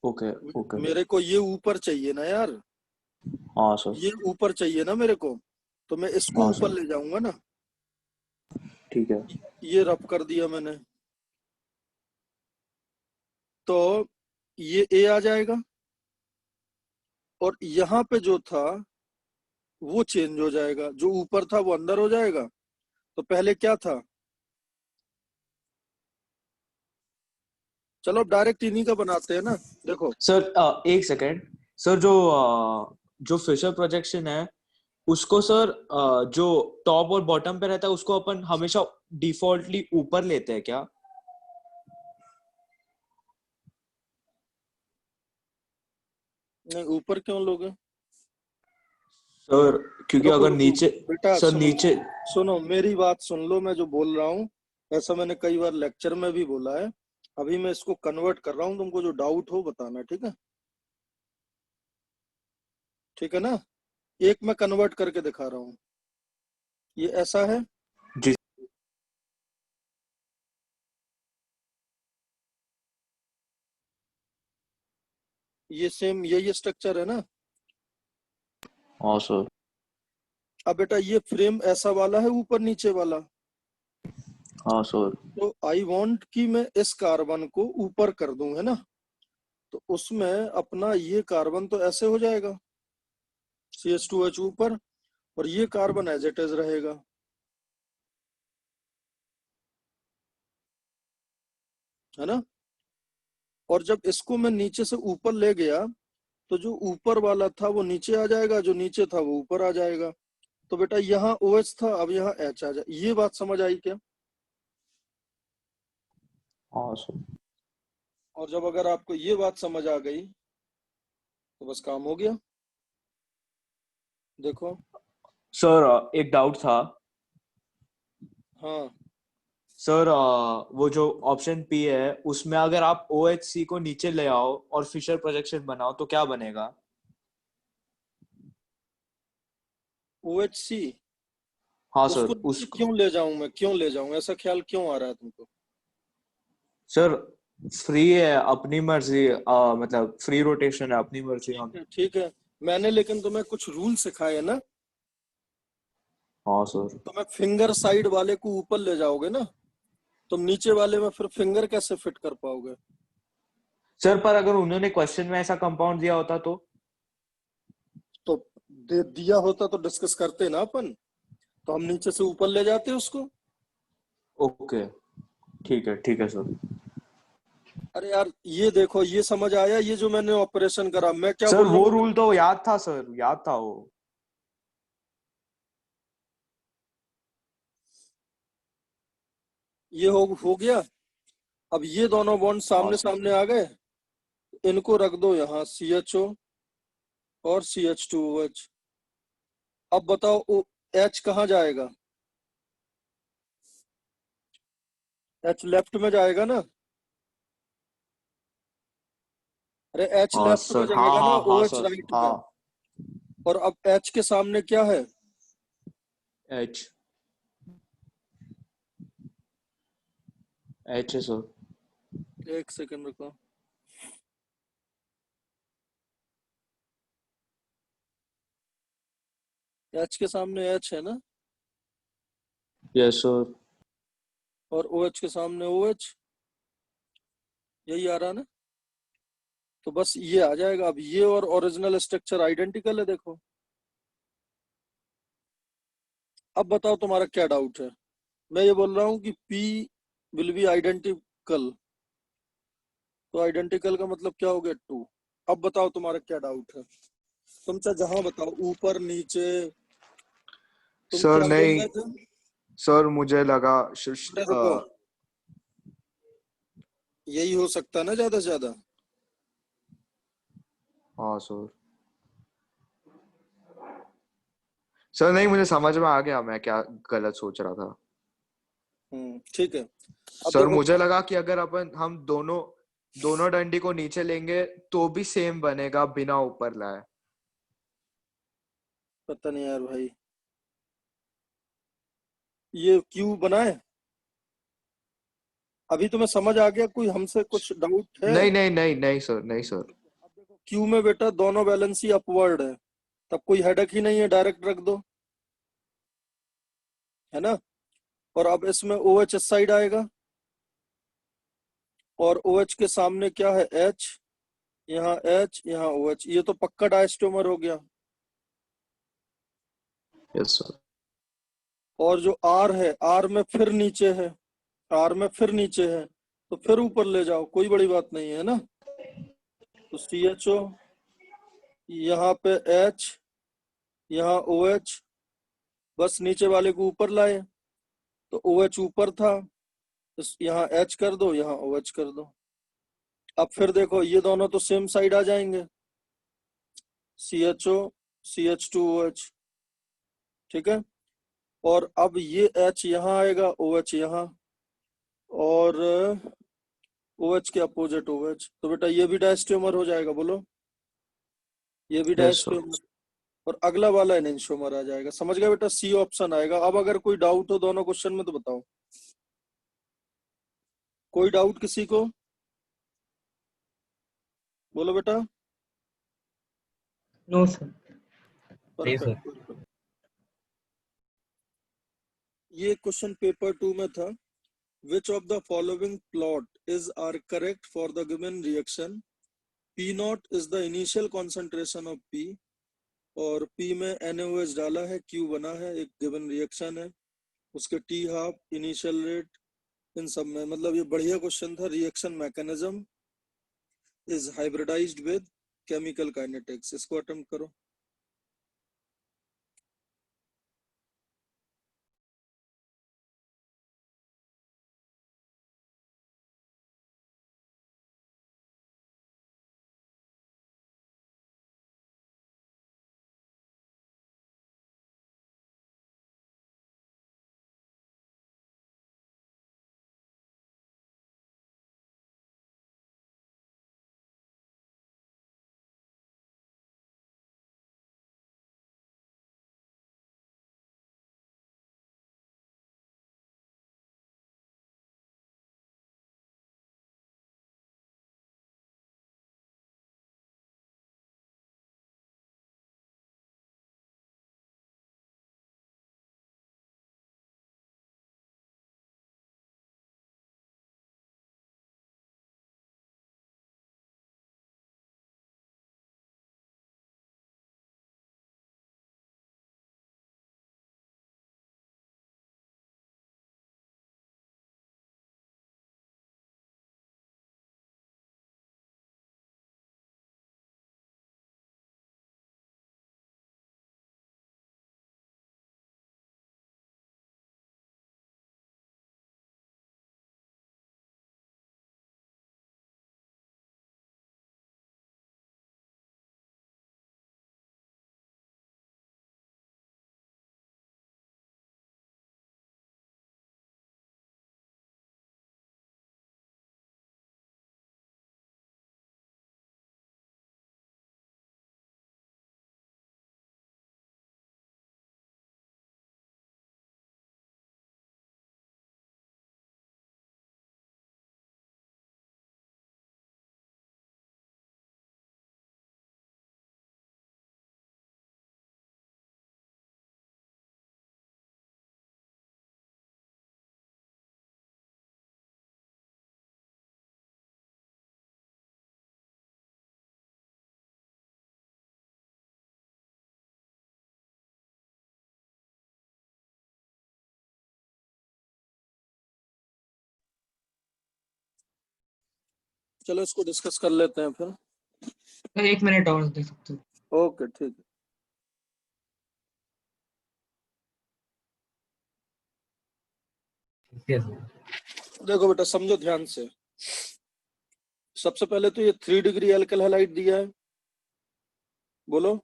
ओके ओके। मेरे को ये ऊपर चाहिए ना यार, हाँ सर। ये ऊपर चाहिए ना मेरे को, तो मैं इसको हाँ ऊपर सर। ले जाऊंगा ना। ठीक है। ये रब कर दिया मैंने, तो ये ए आ जाएगा, और यहाँ पे जो था वो चेंज हो जाएगा, जो ऊपर था वो अंदर हो जाएगा। तो पहले क्या था, चलो अब डायरेक्ट इन्हीं का बनाते हैं ना। देखो सर एक सेकेंड सर, जो फिशर प्रोजेक्शन है उसको सर जो टॉप और बॉटम पे रहता है उसको अपन हमेशा डिफॉल्टली ऊपर लेते हैं क्या? नहीं, ऊपर क्यों लोगे सर क्योंकि रुको अगर रुको नीचे, बेटा, सर सुनो नीचे, सुनो मेरी बात सुन लो, मैं जो बोल रहा हूँ ऐसा मैंने कई बार लेक्चर में भी बोला है। अभी मैं इसको कन्वर्ट कर रहा हूँ, तुमको जो डाउट हो बताना, ठीक है, ठीक है ना। एक मैं कन्वर्ट करके दिखा रहा हूँ, ये ऐसा है, जी ये सेम यही स्ट्रक्चर है ना। हाँ सर। अब बेटा ये फ्रेम ऐसा वाला है, ऊपर नीचे वाला, हाँ सर। तो आई वांट कि मैं इस कार्बन को ऊपर कर दूं, है ना। तो उसमें अपना ये कार्बन तो ऐसे हो जाएगा, CH2H ऊपर, और ये कार्बन एज इट इज रहेगा, है ना। और जब इसको मैं नीचे से ऊपर ले गया, तो जो ऊपर वाला था वो नीचे आ जाएगा, जो नीचे था वो ऊपर आ जाएगा। तो बेटा यहाँ OH था, अब यहाँ H आ जाए। ये बात समझ आई क्या? हाँ सर। और जब अगर आपको ये बात समझ आ गई तो बस काम हो गया। देखो, सर एक डाउट था हाँ सर, वो जो ऑप्शन पी है उसमें अगर आप OHC को नीचे ले आओ और फिशर प्रोजेक्शन बनाओ तो क्या बनेगा? OHC, हाँ सर उसको नीचे उसको। क्यों ले जाऊं मैं, क्यों ले जाऊं, ऐसा ख्याल क्यों आ रहा है तुमको? सर फ्री है, अपनी मर्जी, मतलब फ्री रोटेशन है, अपनी मर्जी हम। ठीक है, मैंने लेकिन तुम्हें कुछ रूल सिखाए ना। हाँ सर। तो मैं फिंगर साइड वाले को ऊपर ले जाओगे ना, तुम नीचे वाले में फिर फिंगर कैसे फिट कर पाओगे? सर पर अगर उन्होंने क्वेश्चन में ऐसा कंपाउंड दिया होता तो दे दिया होता तो डिस्कस करते ना अपन, तो हम नीचे से ऊपर ले जाते उसको। ओके ठीक है सर। अरे यार ये देखो, ये समझ आया, ये जो मैंने ऑपरेशन करा, मैं क्या सर बोल रहा वो हूँ, रूल तो याद था सर, याद था वो। ये हो गया। अब ये दोनों बॉन्ड हाँ सामने सर। सामने आ गए, इनको रख दो यहाँ, CHO और CH2OH। अब बताओ H कहाँ जाएगा? H लेफ्ट में जाएगा ना। अरे H हाँ लेफ्ट में सर। हाँ जाएगा ना, हाँ हाँ OH सर। राइट में। हाँ। और अब H के सामने क्या है? एच है सर। एक सेकंड रुको, H के सामने H है ना, यस सर। और OH के सामने OH, यही आ रहा ना। तो बस ये आ जाएगा। अब ये और ओरिजिनल स्ट्रक्चर आइडेंटिकल है, देखो। अब बताओ तुम्हारा क्या डाउट है। मैं ये बोल रहा हूँ कि P विल बी आइडेंटिकल, तो आइडेंटिकल का मतलब क्या हो गया, 2। अब बताओ तुम्हारा क्या डाउट है, तुम चाहे जहां बताओ, ऊपर नीचे, तुम सर क्या बोल नहीं रहे थे? सर, मुझे लगा अरे रुको, यही हो सकता है ना ज्यादा से ज्यादा। हाँ सर। सर नहीं, मुझे समझ में आ गया मैं क्या गलत सोच रहा था। ठीक है। अब सर देखो, मुझे लगा कि अगर हम दोनों दोनों डंडी को नीचे लेंगे तो भी सेम बनेगा बिना ऊपर लाए। पता नहीं यार भाई, ये क्यों बनाए। अभी तुम्हें समझ आ गया, कोई हमसे कुछ डाउट है। नहीं नहीं नहीं नहीं सर, नहीं सर। अब देखो क्यू में बेटा दोनों बैलेंस ही अपवर्ड है, तब कोई हेडक ही नहीं है, डायरेक्ट रख दो, है ना। और अब इसमें ओ एच इस साइड आएगा, और ओ एच के सामने क्या है, एच, यहाँ एच, यहाँ ओ एच, ये तो पक्का डायस्टोमर हो गया। Yes sir. और जो आर है, आर में फिर नीचे है, आर में फिर नीचे है, तो फिर ऊपर ले जाओ, कोई बड़ी बात नहीं है ना। तो सी एच ओ, यहाँ पे एच, यहाँ ओ एच, बस नीचे वाले को ऊपर लाए, तो ओ एच ऊपर था, तो यहाँ एच कर दो, यहाँ ओ एच कर दो। अब फिर देखो ये दोनों तो सेम साइड आ जाएंगे, C H O, C H two O H, ठीक है। और अब ये एच यहाँ आएगा, ओ एच यहाँ, और ओ एच के अपोजिट ओ एच, तो बेटा ये भी डायस्टोमर हो जाएगा, बोलो, ये भी यस सर। डायस्टोमर। और अगला वाला एनेंशियोमर आ जाएगा, समझ गया बेटा, सी ऑप्शन आएगा। अब अगर कोई डाउट हो दोनों क्वेश्चन में तो बताओ, कोई डाउट किसी को, बोलो बेटा। No sir. नहीं सर। परफेक्ट। ये क्वेश्चन पेपर 2 में था। Which of the following plot is are correct for the given reaction? P naught is the initial concentration of P, और P में NaOH डाला है, Q बना है, एक गिवन रिएक्शन है, उसके T हाफ, इनिशियल रेट, इन सब में, मतलब ये बढ़िया क्वेश्चन था। Reaction mechanism is hybridized with chemical kinetics, इसको अटेम्प्ट करो। चलो इसको डिस्कस कर लेते हैं फिर। सर 1 मिनट और दे सकते हो? ओके ठीक है। ठीक है सर। देखो बेटा समझो ध्यान से, सबसे पहले तो ये 3 डिग्री एल्काइल हैलाइड दिया है, बोलो। हाँ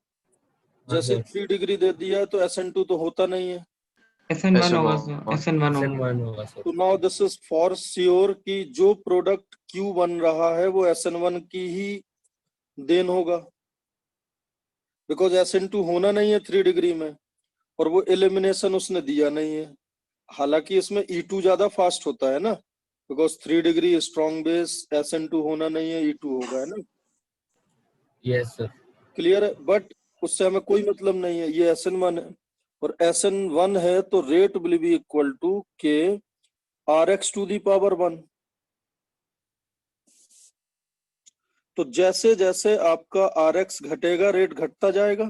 जैसे सर 3 डिग्री दे दिया है तो SN2 तो होता नहीं है। SN1 होगा सर, SN1 होगा। SN1 होगा सर। तो now this is for sure कि जो प्रोडक्ट Q बन रहा है वो SN1 की ही देन होगा, बिकॉज SN2 होना नहीं है 3 डिग्री में, और वो एलिमिनेशन उसने दिया नहीं है। हालांकि इसमें E2 ज्यादा फास्ट होता है ना, because 3 degree strong base, SN2 होना नहीं है, E2 होगा, है ना। Yes sir. क्लियर है, बट उससे हमें कोई मतलब नहीं है, ये SN1 है, और SN1 है तो rate will be equal to K RX to the power 1। तो जैसे जैसे आपका RX घटेगा रेट घटता जाएगा,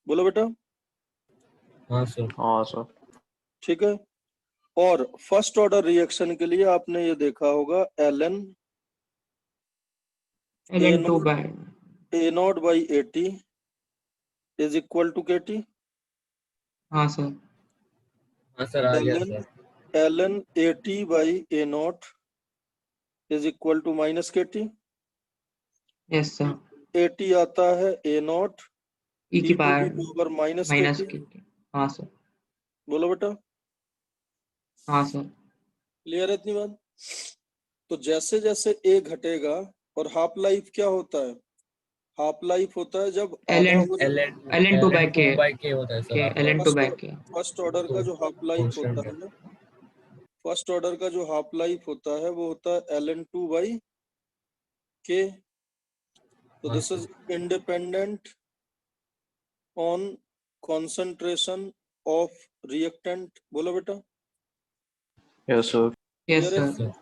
बोलो बेटा। हाँ सर। हाँ सर। ठीक है, और फर्स्ट ऑर्डर रिएक्शन के लिए आपने ये देखा होगा ln LN2 by A0 by 80 is equal to KT। हाँ सर। हाँ सर आ गया ln sir. ln 80 by A0 is equal to minus KT। Yes sir. 80 आता है A0 E की to the power power minus minus KT। की। हाँ sir. बोलो बेटा, हाँ सर। क्लियर है इतनी बात। तो जैसे जैसे A घटेगा, और हाफ लाइफ क्या होता है, हाफ लाइफ होता है जब आधा LN हो जाए। LN2 by K K होता है सर आपका। LN2 by K। First order का जो हाफ लाइफ कांस्टेंट होता है। है ना, फर्स्ट ऑर्डर का जो हाफ लाइफ होता है वो होता है ln2 by K। तो हाँ this is independent on concentration of reactant. बोलो बेटा, यस सर। यस क्लियर है। सर।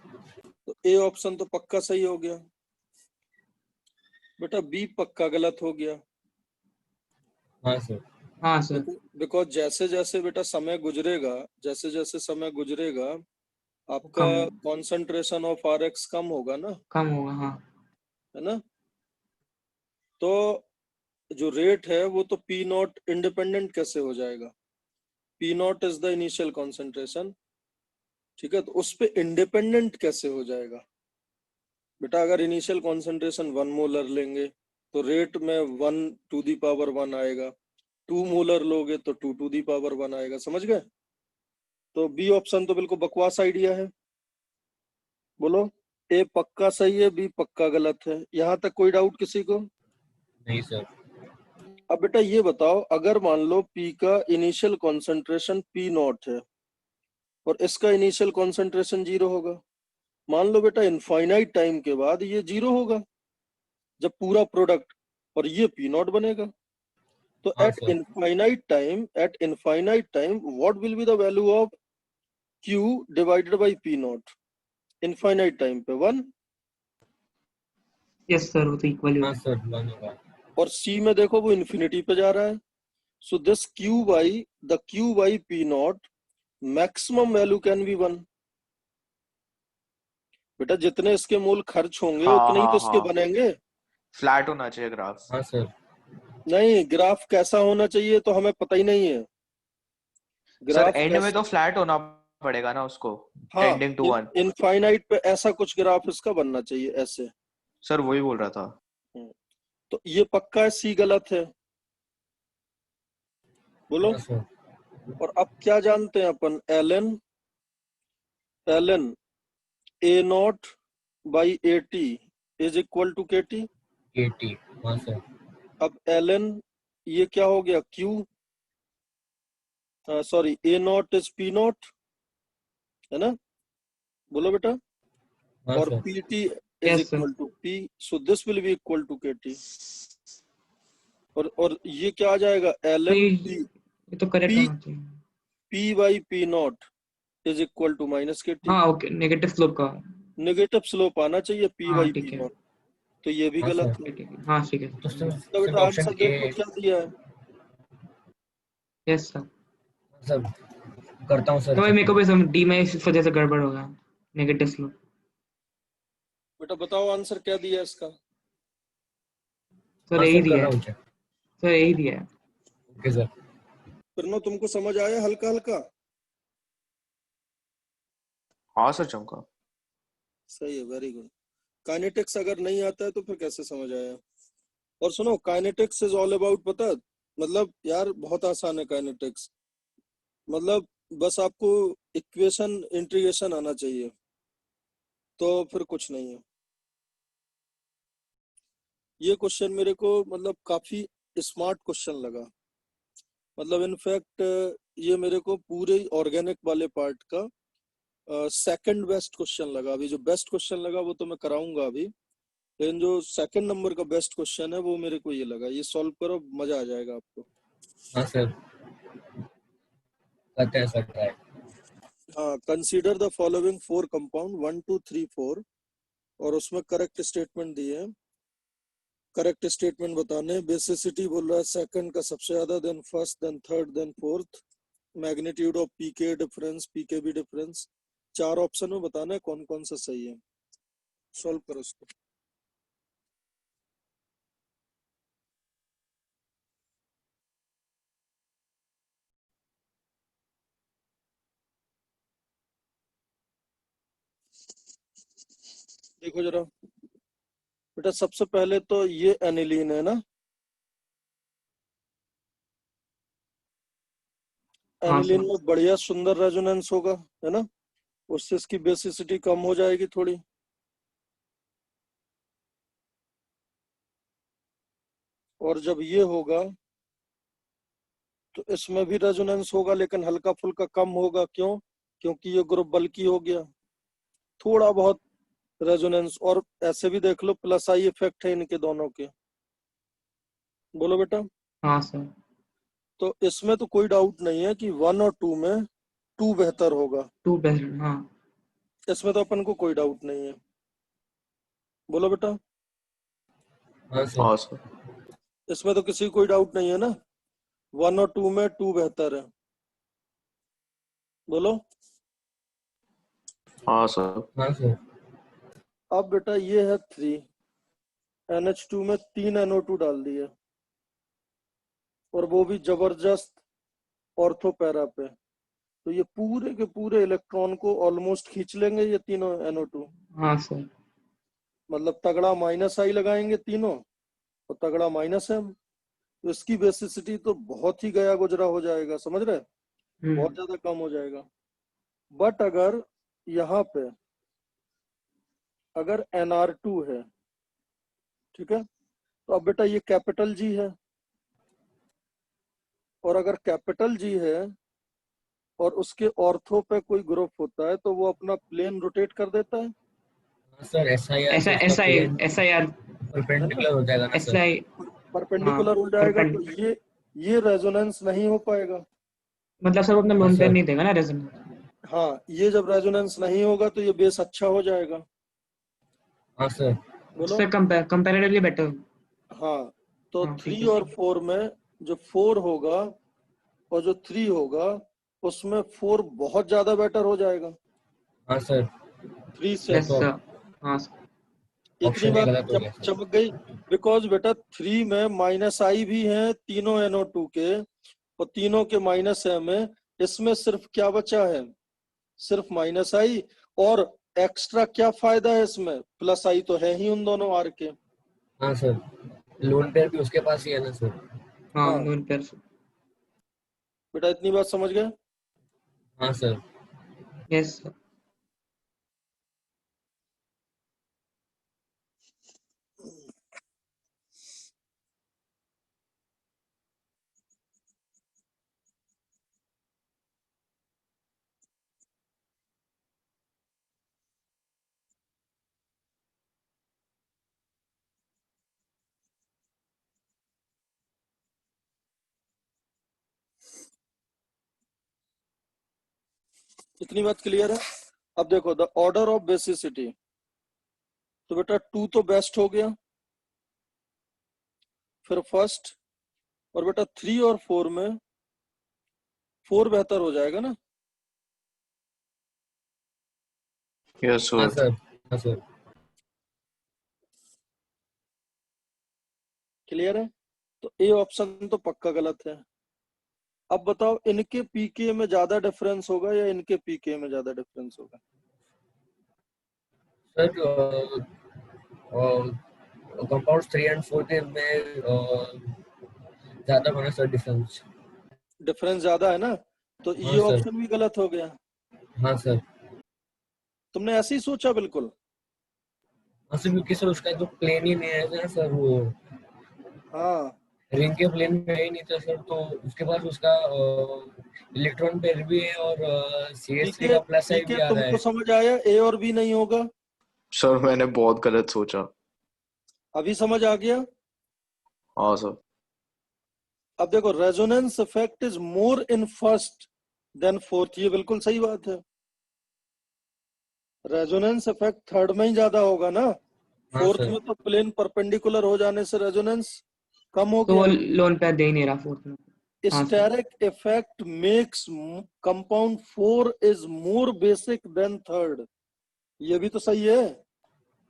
तो ए ऑप्शन तो पक्का सही हो गया बेटा, बी पक्का गलत हो गया। हाँ सर। हाँ सर। बिकॉज जैसे जैसे बेटा समय गुजरेगा, जैसे जैसे समय गुजरेगा आपका कम कॉन्सेंट्रेशन ऑफ RX कम होगा ना, कम होगा। हाँ है ना। तो जो रेट है वो तो P नॉट इंडिपेंडेंट कैसे हो जाएगा, P not is the initial concentration, ठीक है। तो उस पे इंडिपेंडेंट कैसे हो जाएगा बेटा, अगर इनिशियल कॉन्सेंट्रेशन 1 मोलर लेंगे तो रेट में 1 टू दी पावर 1 आएगा, 2 मोलर लोगे तो 2 टू दी पावर 1 आएगा, समझ गए। तो बी ऑप्शन तो बिल्कुल बकवास आइडिया है। बोलो, ए पक्का सही है, बी पक्का गलत है। यहाँ तक कोई डाउट किसी को। नहीं सर। अब बेटा ये बताओ, अगर मान लो P का इनिशियल कॉन्सेंट्रेशन P नॉट है और इसका इनिशियल कॉन्सेंट्रेशन 0 होगा, मान लो बेटा इनफाइनाइट टाइम के बाद ये 0 होगा जब पूरा प्रोडक्ट, और ये P नॉट बनेगा। तो हाँ एट sir. Infinite time what will be the value of Q divided by P not infinite time पे 1, यस सर, वो तो इक्वल हाँ होगा। सर 1 होगा। और C में देखो वो इन्फिनिटी पे जा रहा है। So this Q by P not maximum value can be 1। बेटा जितने इसके मोल खर्च होंगे हाँ उतने ही तो हाँ इसके हाँ, बनेंगे। फ्लैट होना चाहिए ग्राफ। हाँ सर। नहीं, ग्राफ कैसा होना चाहिए तो हमें पता ही नहीं है। सर ग्राफ एंड में कैसा, तो फ्लैट होना पड़ेगा ना उसको, हाँ, टेंडिंग टू 1। इनफाइनाइट पे ऐसा कुछ ग्राफ इसका बनना चाहिए ऐसे। सर वही बोल रहा था। तो ये पक्का है, सी गलत है। बोलो। हाँ सर। और अब क्या जानते हैं अपन, ln A0 by 80 is equal to KT। 80। हाँ सर। अब ln ये क्या हो गया, Q sorry A0 is P not, है ना। बोलो बेटा, हाँ और sir. PT is yes sir. Equal to P, so this will be equal to KT। और ये क्या आ जाएगा, तो ln ये तो करेक्ट P होना चाहिए। P by P not is equal to minus KT। हाँ ओके, नेगेटिव स्लोप का। नेगेटिव स्लोप आना चाहिए P हाँ by ठीक P है। नॉट, तो ये भी हाँ गलत सर। है। ठीक है, हाँ ठीक है। तो तो सिर्फ बेटा ऑप्शन आंसर ए। देखो क्या दिया है। Yes sir. सर करता हूँ सर तो भाई check मेरे को में। भी समझ डी में इस वजह से गड़बड़ हो गया, नेगेटिव स्लोप। बेटा बताओ आंसर क्या दिया है इसका। सर हाँ यही सर कर दिया रहा है। हूँ check। सर यही दिया है। Okay sir. फिर ना तुमको समझ आया हल्का हल्का। हाँ सर चमका। सही है, वेरी गुड। काइनेटिक्स अगर नहीं आता है तो फिर कैसे समझ आया? और सुनो, काइनेटिक्स इज ऑल अबाउट, पता है, मतलब यार बहुत आसान है काइनेटिक्स। मतलब बस आपको इक्वेशन इंटीग्रेशन आना चाहिए, तो फिर कुछ नहीं है। ये क्वेश्चन मेरे को मतलब काफी स्मार्ट क्वेश्चन लगा। मतलब इनफैक्ट ये मेरे को पूरे ऑर्गेनिक वाले पार्ट का सेकंड बेस्ट क्वेश्चन लगा। अभी जो बेस्ट क्वेश्चन लगा वो तो मैं कराऊंगा अभी, लेकिन जो सेकंड नंबर का बेस्ट क्वेश्चन है वो मेरे को ये लगा। ये सॉल्व करो, मजा आ जाएगा आपको। हाँ सर, करते हैं सर ट्राई। हाँ, कंसीडर द फॉलोइंग 4 कंपाउंड 1 2 3 4, और उसमें करेक्ट स्टेटमेंट दिए हैं। करेक्ट स्टेटमेंट बताने, बेसिसिटी बोल रहा है सेकंड का सबसे ज्यादा, then first, then third, then fourth. Magnitude of pK difference, pKb difference. 4 option में बताना है कौन कौन सा सही है। सॉल्व करो उसको। देखो जरा बेटा, सबसे पहले तो ये एनिलीन है ना। हाँ एनिलीन सर। में बढ़िया सुंदर रेजोनेंस होगा, है ना। उससे इसकी बेसिसिटी कम हो जाएगी थोड़ी। और जब ये होगा तो इसमें भी रेजोनेंस होगा, लेकिन हल्का फुल्का कम होगा। क्यों? क्योंकि ये ग्रुप बल्की हो गया। थोड़ा बहुत रेजोनेंस। और ऐसे भी देख लो, प्लस आई इफेक्ट है इनके दोनों के। बोलो बेटा। हाँ सर। तो इसमें तो कोई डाउट नहीं है कि 1 और 2 में 2 बेहतर होगा। 2 बेस्ट, हाँ। इसमें तो अपन को कोई डाउट नहीं है। बोलो बेटा। हाँ सर। हाँ सर। इसमें तो किसी को कोई डाउट नहीं है ना, 1 और 2 में 2 बेहतर है। बोलो। हाँ सर। हाँ सर। अब बेटा ये है 3, NH2 में 3 NO2 डाल दिए, और वो भी जबरदस्त ऑर्थो पैरा पे। तो ये पूरे के पूरे इलेक्ट्रॉन को ऑलमोस्ट खींच लेंगे ये तीनों NO2। हाँ सर। मतलब तगड़ा माइनस आई लगाएंगे तीनों, और तगड़ा माइनस है। तो इसकी बेसिसिटी तो बहुत ही गया गुजरा हो जाएगा, समझ रहे? बहुत ज्यादा कम हो जाएगा। बट अगर यहाँ पे अगर NR2 है, ठीक है, तो अब बेटा ये कैपिटल जी है, और अगर कैपिटल जी है और उसके ऑर्थो पे कोई ग्रुप होता है तो वो अपना प्लेन रोटेट कर देता है हाँ सर, SIR ऐसा से उसका ऐसा प्लेन SIR ना। परपेंडिकुलर हो जाएगा ना सर। SI। हाँ, परपेंडिकुलर हो जाएगा, तो ये रेजोनेंस नहीं हो पाएगा। मतलब सर वो अपना हाँ लोन पेयर सर। नहीं देगा ना रेजोनेंस। हाँ, ये जब रेजोनेंस नहीं होगा तो ये बेस अच्छा हो जाएगा। हाँ सर। बोलो। Sir comparatively better. हाँ, तो हाँ, ठीक 3 है और सर। 4 में जो 4 होगा और जो 3 होगा, उसमें 4 बहुत ज्यादा बेटर हो जाएगा हाँ सर, 3 से। ये यस तो सर। हाँ सर। इतनी ऑप्शन ही बात गलत हो गया सर। चमक गई। बिकॉज बेटा 3 में माइनस आई भी है तीनों NO2 के, और तीनों के माइनस है में। इसमें सिर्फ क्या बचा है? सिर्फ माइनस आई। और एक्स्ट्रा क्या फायदा है इसमें? प्लस आई तो है ही उन दोनों आर के। हाँ सर, लोन पेयर भी उसके पास ही है ना सर। हाँ, हाँ लोन पेयर सर। बेटा, इतनी बात समझ गए? हाँ सर। Yes sir. इतनी बात क्लियर है? अब देखो, द ऑर्डर ऑफ बेसिसिटी। तो बेटा 2 तो बेस्ट हो गया, फिर फर्स्ट, और बेटा 3 और 4 में 4 बेहतर हो जाएगा ना। यस हाँ सर। सर। हाँ सर। क्लियर है? तो ए ऑप्शन तो पक्का गलत है। अब बताओ, इनके पीके में ज्यादा डिफरेंस होगा या इनके पीके में ज्यादा डिफरेंस होगा? सर कंपाउंड 3 एंड 4 के में ज्यादा बना सर डिफरेंस। डिफरेंस ज्यादा है ना, तो हाँ ये सर। ऑप्शन भी गलत हो गया। हाँ सर। तुमने ऐसे ही सोचा बिल्कुल। हाँ सर, क्योंकि सर उसका तो प्लेन ही नहीं है ना सर, वो हाँ रिंग के प्लेन में है ही नहीं था सर, तो उसके पास उसका इलेक्ट्रॉन पेयर भी है और सी एच थ्री का प्लस साइड ठीक भी है, आ रहा तुमको है। समझ आया ए और बी नहीं होगा। सर मैंने बहुत गलत सोचा। अभी समझ आ गया। हाँ सर। अब देखो, resonance effect is more in first than fourth, ये बिल्कुल सही बात है। रेजोनेंस इफेक्ट थर्ड में ही ज्यादा होगा ना, हाँ फोर्थ सर। में तो प्लेन परपेंडिकुलर हो जाने से रेजोनेंस कम हो तो वो गया। लोन पे दे ही नहीं रहा फोर्थ में। हाँ sir. Steric effect makes compound 4 is more basic than third, ये भी तो सही है।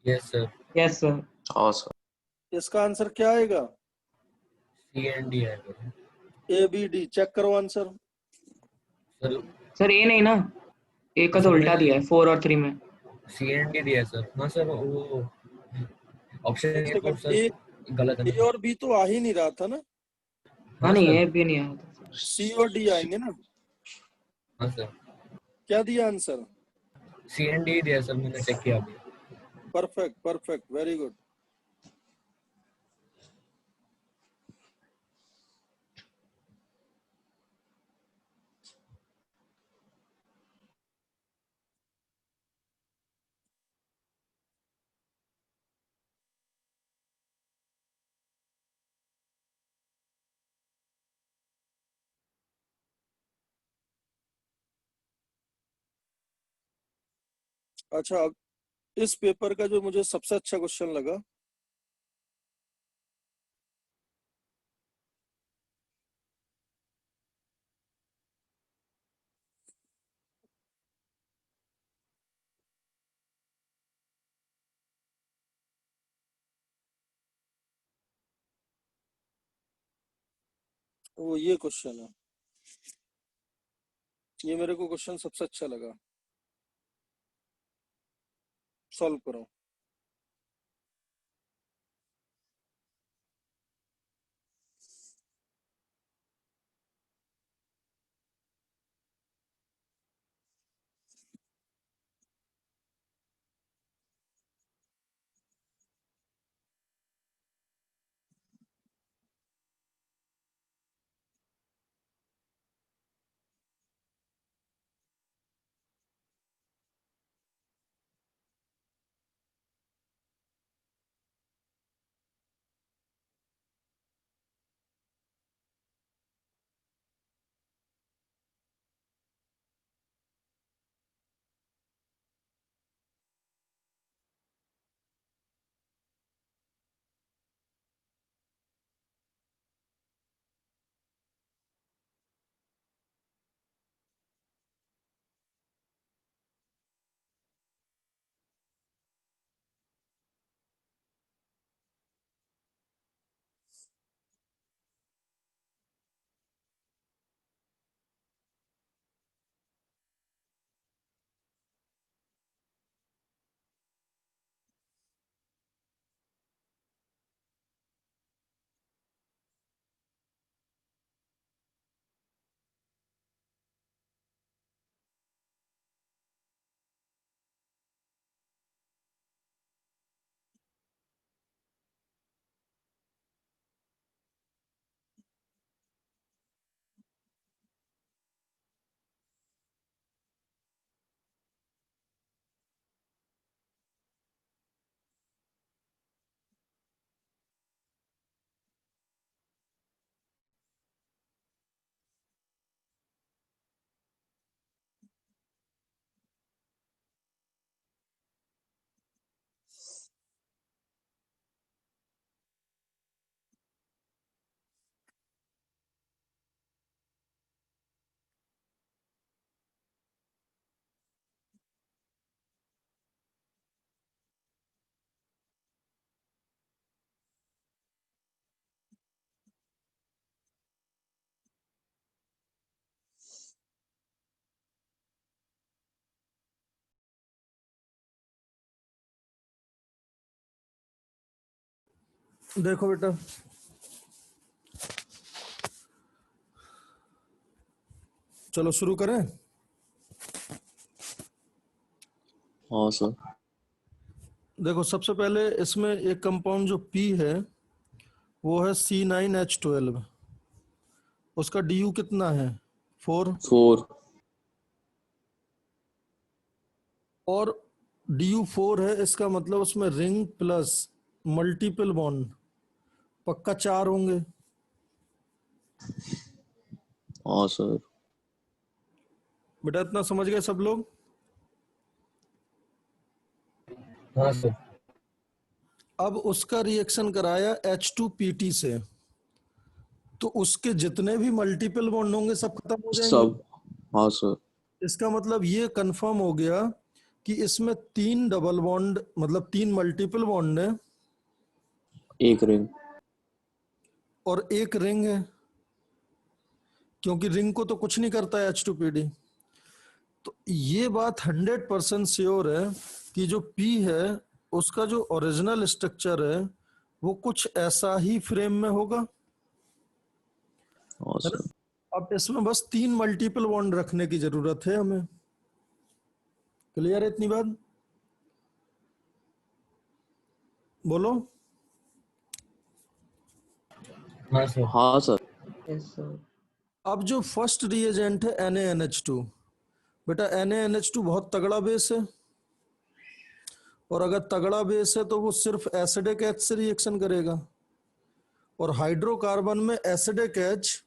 Yes sir. Yes sir. हाँ सर। इसका आंसर क्या आएगा? सी एंड डी है ए बी डी, चेक करो आंसर। सर। सर ए नहीं ना, ए का तो सर उल्टा मैंने दिया है 4 और 3 में। सी एंड डी दिया है सर। हाँ सर, वो ऑप्शन एक ये तो सेकंड, सर ए गलत है ए ना। और बी तो आ ही नहीं रहा था ना, हाँ हाँ नहीं, सर। ए भी नहीं आया था सर। सी और डी आएंगे ना। हाँ सर, क्या दिया आंसर? सी एंड डी दिया सर, मैंने चेक किया अभी। Perfect perfect, very good. अच्छा, अब इस पेपर का जो मुझे सबसे अच्छा क्वेश्चन लगा, वो ये क्वेश्चन है। ये मेरे को क्वेश्चन सबसे अच्छा लगा। सॉल्व करो। देखो बेटा, चलो शुरू करें। हाँ सर। देखो सबसे पहले इसमें एक कंपाउंड जो P है वो है C9H12। उसका DU कितना है? 4। 4। और DU 4 है, इसका मतलब उसमें रिंग प्लस मल्टीपल बॉन्ड पक्का 4 होंगे। हाँ सर। बेटा इतना समझ गए सब लोग? हाँ सर। अब उसका रिएक्शन कराया H2PT से, तो उसके जितने भी मल्टीपल बॉन्ड होंगे सब खत्म हो जाएंगे। सब। हाँ सर। इसका मतलब ये कंफर्म हो गया कि इसमें 3 डबल बॉन्ड मतलब 3 मल्टीपल बॉन्ड है एक रिंग। और एक रिंग है, क्योंकि रिंग को तो कुछ नहीं करता है H2PD। तो ये बात 100% श्योर है कि जो P है उसका जो ओरिजिनल स्ट्रक्चर है वो कुछ ऐसा ही फ्रेम में होगा, हाँ है ना? सर। अब इसमें बस 3 मल्टीपल बॉन्ड रखने की जरूरत है हमें। क्लियर है इतनी बात? बोलो। हाँ सर। हाँ सर। Yes sir. अब जो फर्स्ट रिएजेंट है NaNH2, बेटा NaNH2 बहुत तगड़ा बेस है, और अगर तगड़ा बेस है तो वो सिर्फ एसिडिक H से रिएक्शन करेगा, और हाइड्रोकार्बन में एसिडिक H,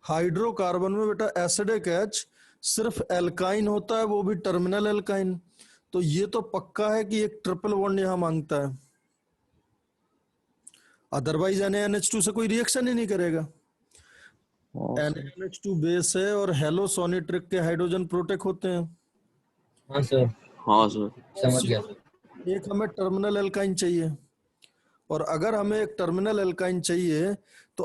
हाइड्रोकार्बन में बेटा एसिडिक H सिर्फ एल्काइन होता है, वो भी टर्मिनल एल्काइन। तो ये तो पक्का है कि एक ट्रिपल बॉन्ड यहां मांगता है, अदरवाइज NaNH2 से कोई रिएक्शन ही नहीं करेगा। हाँ सर। NaNH2 बेस है और हेलोसोनिट्रिक के हाइड्रोजन प्रोटेक होते हैं। हाँ सर। हाँ सर। समझ गया। एक हमें टर्मिनल एल्काइन चाहिए, और अगर हमें एक टर्मिनल एल्काइन चाहिए तो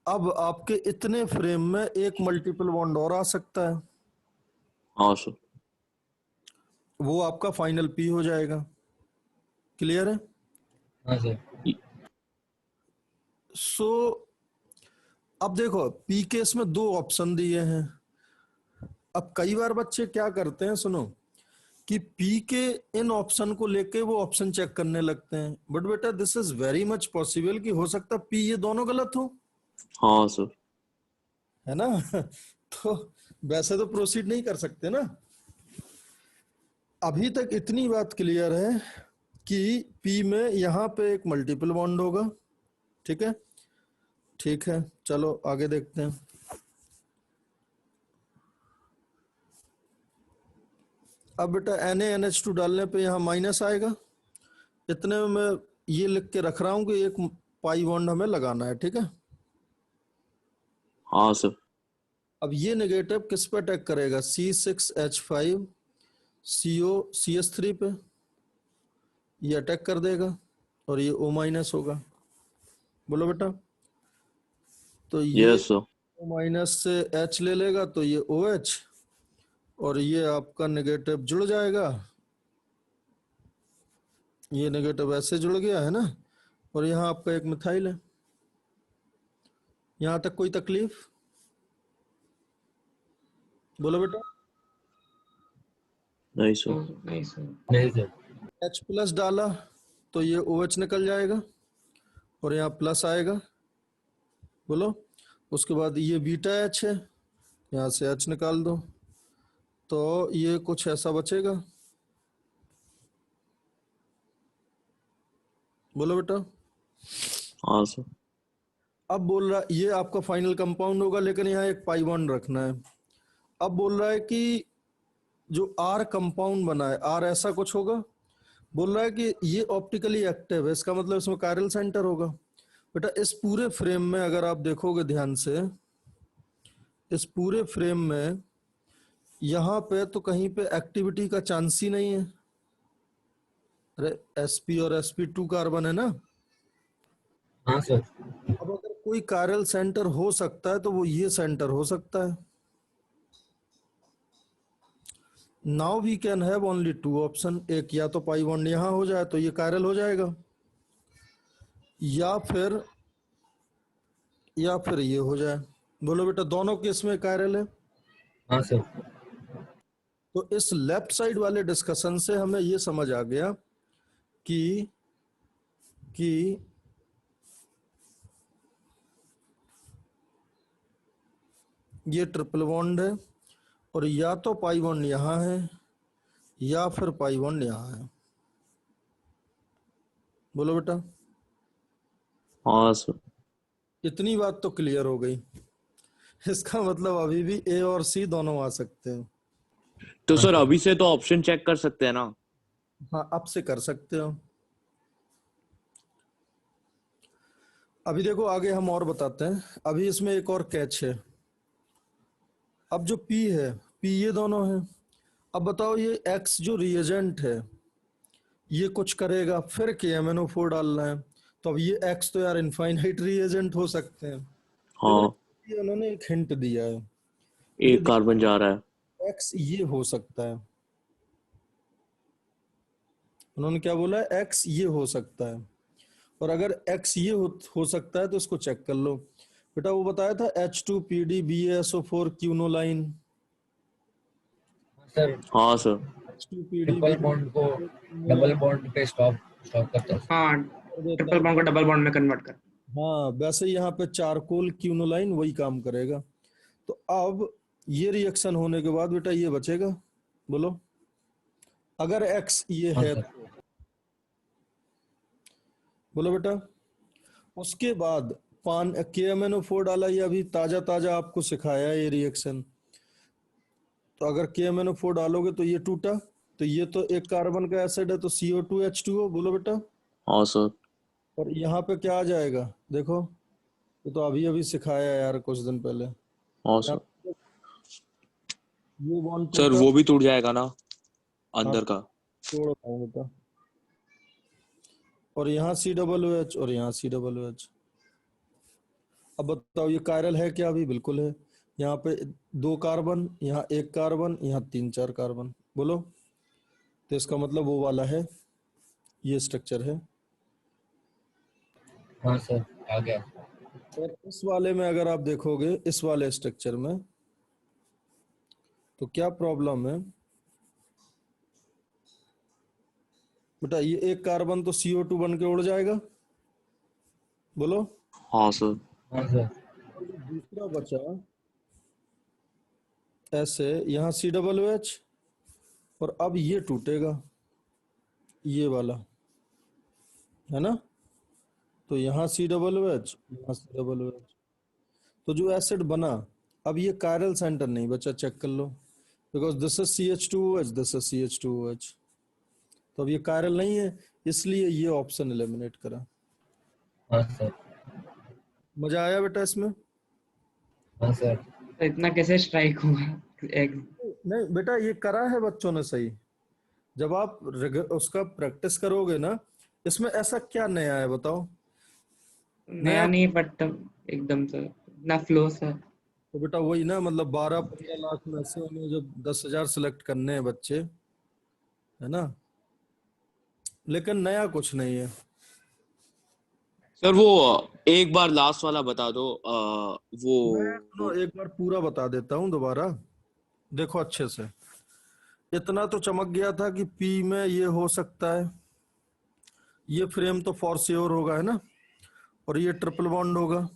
अब आपके इतने फ्रेम में एक मल्टीपल बॉन्ड और आ सकता है, हाँ सर। वो आपका फाइनल P हो जाएगा। क्लियर है? हाँ सर। सो अब देखो P केस में 2 ऑप्शन दिए हैं। अब कई बार बच्चे क्या करते हैं, सुनो, कि P के इन ऑप्शन को लेके वो ऑप्शन चेक करने लगते हैं, बट बेटा this is very much possible कि हो सकता है P ये दोनों गलत हो, हाँ सर। है ना? तो वैसे तो प्रोसीड नहीं कर सकते ना। अभी तक इतनी बात क्लियर है कि P में यहां पे एक मल्टीपल बॉन्ड होगा। ठीक है, ठीक है, चलो आगे देखते हैं। अब बेटा NaNH2 डालने पे यहाँ माइनस आएगा, इतने में मैं ये लिख के रख रहा हूं कि एक पाई बॉन्ड हमें लगाना है। ठीक है, हाँ सर। अब ये नेगेटिव किस पे अटैक करेगा? C6H5 COCH3 पे ये अटैक कर देगा, और ये O- होगा। बोलो बेटा। तो ये यस सर। O- से H ले लेगा तो ये OH, और ये आपका नेगेटिव जुड़ जाएगा, ये नेगेटिव ऐसे जुड़ गया है ना, और यहाँ आपका एक मिथाइल है। यहाँ तक कोई तकलीफ? बोलो बेटा। नहीं सर। नहीं सर। नहीं सर। H+ डाला तो ये OH निकल जाएगा, और यहाँ प्लस आएगा। बोलो। उसके बाद ये बीटा H है, यहाँ से H निकाल दो, तो ये कुछ ऐसा बचेगा। बोलो बेटा। हाँ सर। अब बोल रहा ये आपका फाइनल कंपाउंड होगा, लेकिन यहाँ एक पाई बॉन्ड रखना है। अब बोल रहा है कि जो R कंपाउंड बना है, R ऐसा कुछ होगा। बोल रहा है कि ये ऑप्टिकली एक्टिव है, इसका मतलब इसमें कायरल सेंटर होगा। बेटा इस पूरे फ्रेम में अगर आप देखोगे ध्यान से, इस पूरे फ्रेम में यहाँ पे तो कहीं पे एक्टिविटी का चांस ही नहीं है। अरे sp और sp2 कार्बन है ना। हाँ सर। अब अगर कोई कायरल सेंटर हो सकता है तो वो ये सेंटर हो सकता है। Now we can have only two option, एक या तो पाई बॉन्ड यहाँ हो जाए तो ये कायरल हो जाएगा, या फिर ये हो जाए। बोलो बेटा, दोनों केस में कायरल है। हाँ सर। तो इस लेफ्ट साइड वाले डिस्कशन से हमें ये समझ आ गया कि ये ट्रिपल बॉन्ड है और या तो पाई बॉन्ड यहाँ है या फिर पाई बॉन्ड यहाँ है। बोलो बेटा, हाँ सर। इतनी बात तो क्लियर हो गई। इसका मतलब अभी भी ए और सी दोनों आ सकते हैं। तो सर अभी से तो ऑप्शन चेक कर सकते हैं ना? हाँ, अब से कर सकते हो। अभी देखो आगे हम और बताते हैं। अभी इसमें एक और कैच है। अब जो P है, P ये दोनों है। अब बताओ ये X जो रिएजेंट है ये कुछ करेगा, फिर KMnO4 डालना है। तो अब ये X तो यार इनफाइनाइट रिएजेंट हो सकते हैं, हाँ, लेकिन ये उन्होंने एक हिंट दिया है। एक कार्बन जा रहा है। X ये हो सकता है, उन्होंने क्या बोला है, X ये हो सकता है। और अगर X ये हो सकता है तो इसको चेक कर लो बेटा। वो बताया था H2PDBaSO4 क्यूनोलाइन। सर हाँ सर। ट्रिपल बॉन्ड को डबल बॉन्ड पे स्टॉप करता है। हाँ, ट्रिपल बॉन्ड को डबल बॉन्ड में कन्वर्ट कर। हाँ, वैसे यहाँ पे चारकोल क्यूनोलाइन वही काम करेगा। तो अब ये रिएक्शन होने के बाद बेटा ये बचेगा। बोलो, अगर X ये हाँ है सर। तो। बोलो बेटा, उसके बाद पान KMnO4 डाला, ये अभी ताजा ताजा आपको सिखाया ये रिएक्शन। तो अगर KMnO4 डालोगे तो ये टूटा, तो ये तो एक कार्बन का एसिड है तो CO2H2O। बोलो बेटा, हाँ सर। और यहाँ पे क्या आ जाएगा, देखो ये तो अभी अभी सिखाया यार कुछ दिन पहले। हाँ सर। ये बॉन्ड सर टूटा, वो भी टूट जाएगा ना अंदर का? तोड़ रहा हूँ बेटा। और यहाँ COOH और यहाँ COOH। अब बताओ ये कायरल है क्या? अभी बिल्कुल है। यहाँ पे 2 कार्बन, यहाँ 1 कार्बन, यहाँ 3-4 कार्बन। बोलो, तो इसका मतलब वो वाला है, ये स्ट्रक्चर है। हाँ सर, आ गया। और इस वाले में अगर आप देखोगे, इस वाले स्ट्रक्चर में तो क्या प्रॉब्लम है बेटा, ये 1 कार्बन तो CO2 बन के उड़ जाएगा। बोलो, हाँ सर। हाँ सर। और जो दूसरा बचा ऐसे, यहाँ COOH, और अब ये टूटेगा, ये वाला है ना। तो यहाँ COOH, यहाँ COOH। तो जो एसिड बना, अब ये कायरल सेंटर नहीं बचा, चेक कर लो, because this is CH2OH, this is CH2OH। तो अब ये कायरल नहीं है, इसलिए ये ऑप्शन एलिमिनेट करा। हाँ सर। मजा आया बेटा इसमें? हाँ सर। तो इतना कैसे स्ट्राइक हुआ? नहीं बेटा, ये करा है बच्चों ने सही। जब आप उसका प्रैक्टिस करोगे ना, इसमें ऐसा क्या नया है बताओ? नया नहीं, बट एकदम से इतना फ्लो सर। तो बेटा वही ना, मतलब 12-15 लाख में से हमें जब 10,000 सिलेक्ट करने हैं बच्चे, है ना, लेकिन नया कुछ नहीं है। सर वो एक बार लास्ट वाला बता दो। सुनो, एक बार पूरा बता देता हूँ दोबारा, देखो अच्छे से। इतना तो चमक गया था कि P में ये हो सकता है, ये फ्रेम तो फॉर श्योर होगा, है ना, और ये ट्रिपल बॉन्ड होगा,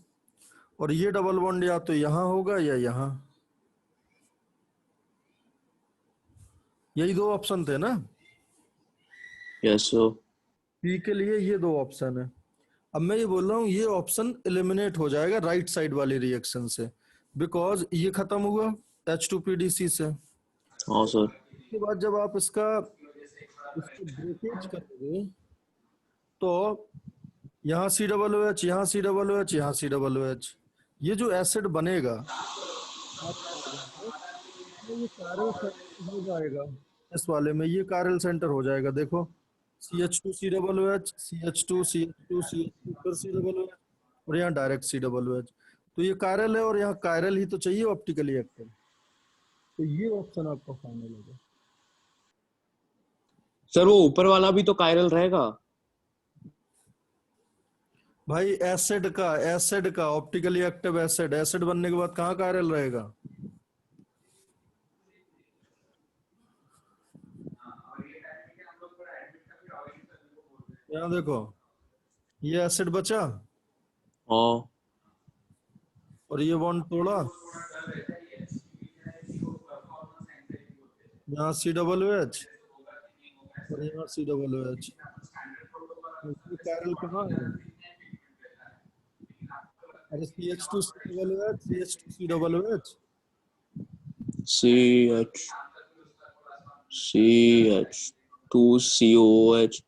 और ये डबल बॉन्ड या तो यहाँ होगा या यहाँ। यही 2 ऑप्शन थे ना यस सर। P के लिए, ये 2 ऑप्शन है। अब मैं ये बोल रहा हूँ ये ऑप्शन एलिमिनेट हो जाएगा राइट साइड वाली रिएक्शन से, बिकॉज ये खत्म हुआ H2PDC से। हाँ सर। उसके बाद जब आप इसको ब्रेकेज करोगे तो यहाँ COOH, यहाँ COOH, यहाँ COOH, ये जो एसिड बनेगा ये कायरल सेंटर हो जाएगा। इस वाले में ये कायरल सेंटर हो जाएगा, देखो CH2 COOH, CH2 CH2 CH2 फिर COOH, और यहाँ डायरेक्ट COOH। तो ये कायरल है और यहाँ कायरल ही तो चाहिए ऑप्टिकली एक्टिव। तो ये ऑप्शन आपका फाइनल होगा। सर वो ऊपर वाला भी तो कायरल रहेगा। भाई एसिड का ऑप्टिकली एक्टिव एसिड, एसिड बनने के बाद कहाँ कायरल रहेगा? यहाँ देखो, ये एसिड बचा हाँ और ये बॉन्ड तोड़ा, यहाँ COOH और यहाँ COOH। इसमें कायरल कहाँ है? अरे CH2COOH, CH2COOH। CH2COH।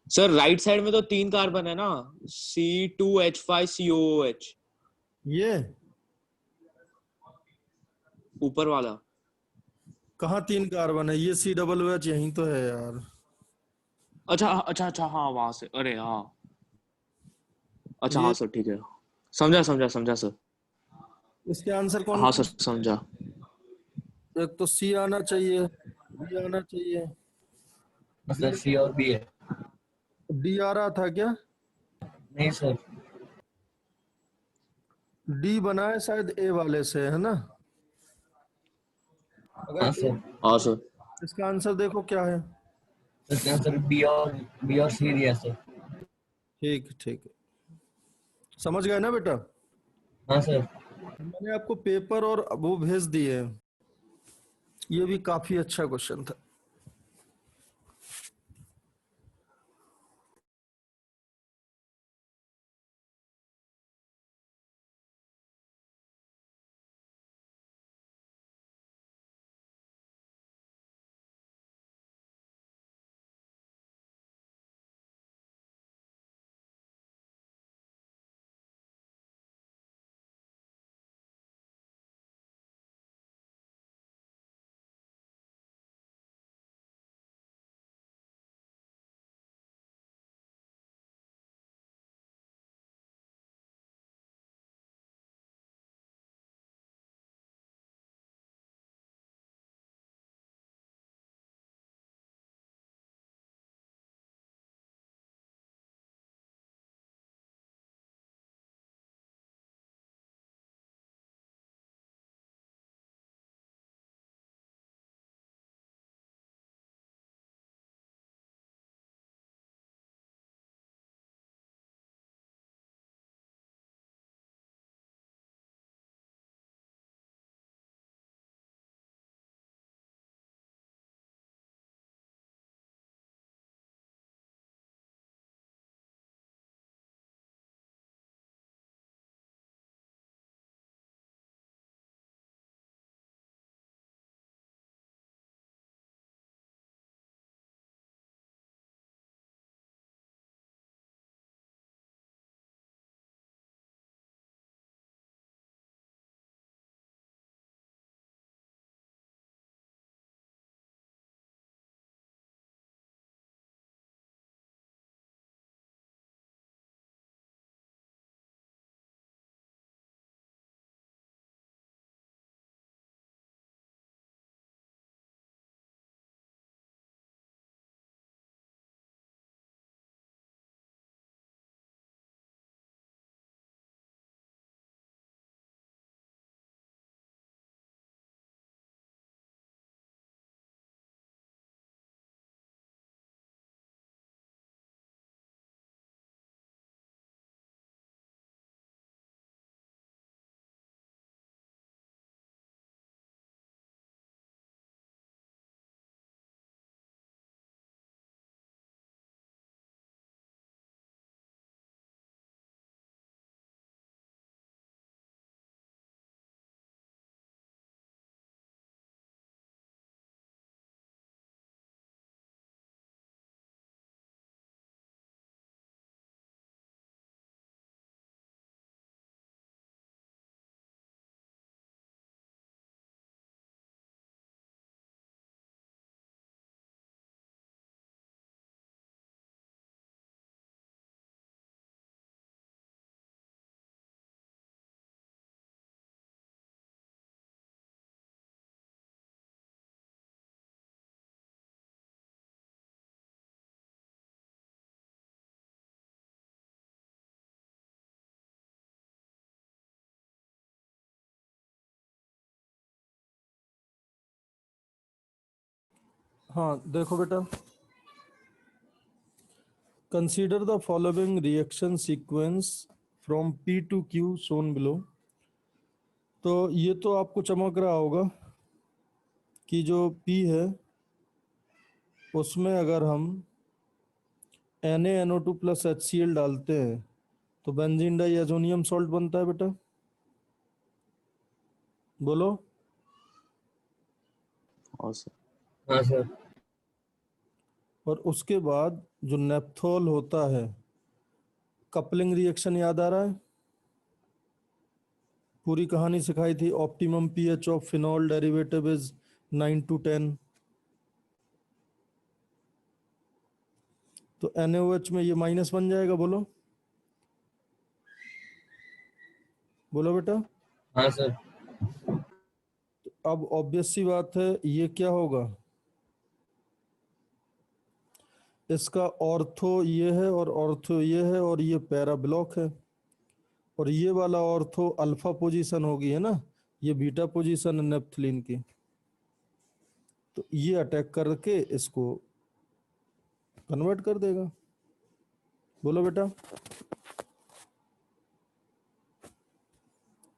Sir right side में तो 3 कार्बन है ना, C2H5COOH ये ऊपर वाला। कहाँ 3 कार्बन है? ये COOH यहीं तो है यार। अच्छा अच्छा अच्छा, हाँ वहां से, अरे हाँ, अच्छा हाँ ये सर ठीक है, समझा समझा समझा सर। इसके आंसर कौन हाँ कौन? सर समझा। एक तो C आना चाहिए, B आना चाहिए, सर सी और बी है। D आ रहा था क्या? नहीं सर। D बना है शायद A वाले से, है ना? अगर हाँ A, सर। हाँ सर। इसका आंसर देखो क्या है। इसका आंसर बी और सी दिया सर। ठीक ठीक है, समझ गए ना बेटा? हाँ सर। मैंने आपको पेपर और वो भेज दिए, ये भी काफी अच्छा क्वेश्चन था। हाँ देखो बेटा, consider the following reaction sequence from P to Q shown below। तो ये तो आपको चमक रहा होगा कि जो P है उसमें अगर हम NaNO2 प्लस HCl डालते हैं तो बेंजीन डाइअज़ोनियम सॉल्ट बनता है बेटा, बोलो। हाँ सर। हाँ सर। और उसके बाद जो नेप्थोल होता है, कपलिंग रिएक्शन याद आ रहा है? पूरी कहानी सिखाई थी, optimum pH of phenol derivative is 9 to 10। तो NaOH में ये माइनस बन जाएगा, बोलो बोलो बेटा। हाँ सर। अब ऑब्वियस सी बात है, ये क्या होगा, इसका ऑर्थो ये है और ऑर्थो ये है और ये पैरा ब्लॉक है, और ये वाला ऑर्थो अल्फा पोजीशन होगी, है ना, ये बीटा पोजीशन है नेप्थलीन की। तो ये अटैक करके इसको कन्वर्ट कर देगा, बोलो बेटा।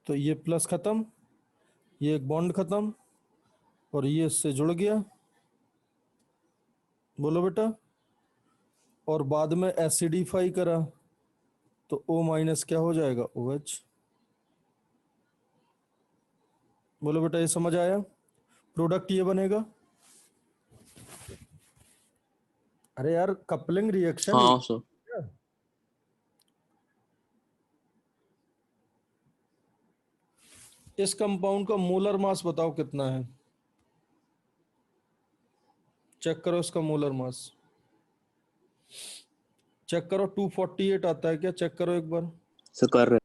तो ये प्लस खत्म, ये एक बॉन्ड खत्म, और ये इससे जुड़ गया, बोलो बेटा। और बाद में एसिडिफाई करा तो O माइनस क्या हो जाएगा, OH। बोलो बेटा, ये समझ आया? प्रोडक्ट ये बनेगा। अरे यार, कपलिंग रिएक्शन हाँ सर। इस कंपाउंड का मोलर मास बताओ कितना है, चेक करो इसका मोलर मास, चेक करो। 248 आता है क्या, चेक करो एक बार। सर कर रहे।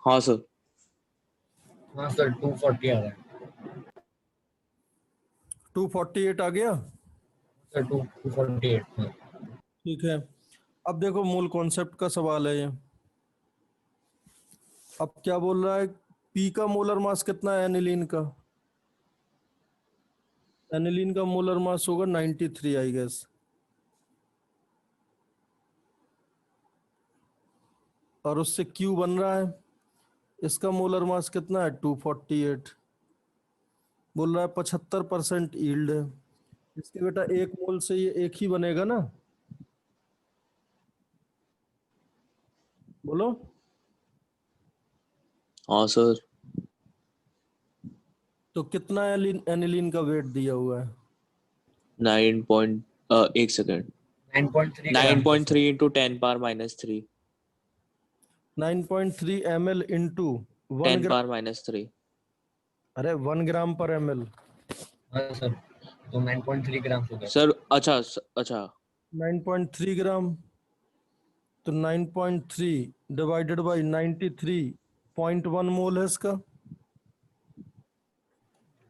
हाँ सर। हाँ सर 240 आ रहा है 248 आ गया, सर 248। हाँ ठीक है। अब देखो, मूल कॉन्सेप्ट का सवाल है ये। अब क्या बोल रहा है, पी का मोलर मास कितना है एनिलीन का? एनिलीन का मोलर मास होगा 93 आई गेस, और उससे क्यू बन रहा है, इसका मोलर मास कितना है 248, बोल रहा है 75% यील्ड है। इसके बेटा एक मोल से ये एक ही बनेगा ना, बोलो। हाँ सर। तो कितना एनिलीन का वेट दिया हुआ है? 9 पॉइंट एक सेकेंड 9.3 9.3 इंटू 10⁻³ 9.3 ml इंटू 1 ग्राम। 10⁻³ अरे 1 ग्राम पर ml। हाँ सर, तो 9.3 ग्राम हो गया सर। अच्छा 9.3 ग्राम, तो 9.3 डिवाइडेड बाई 93.1 मोल है इसका।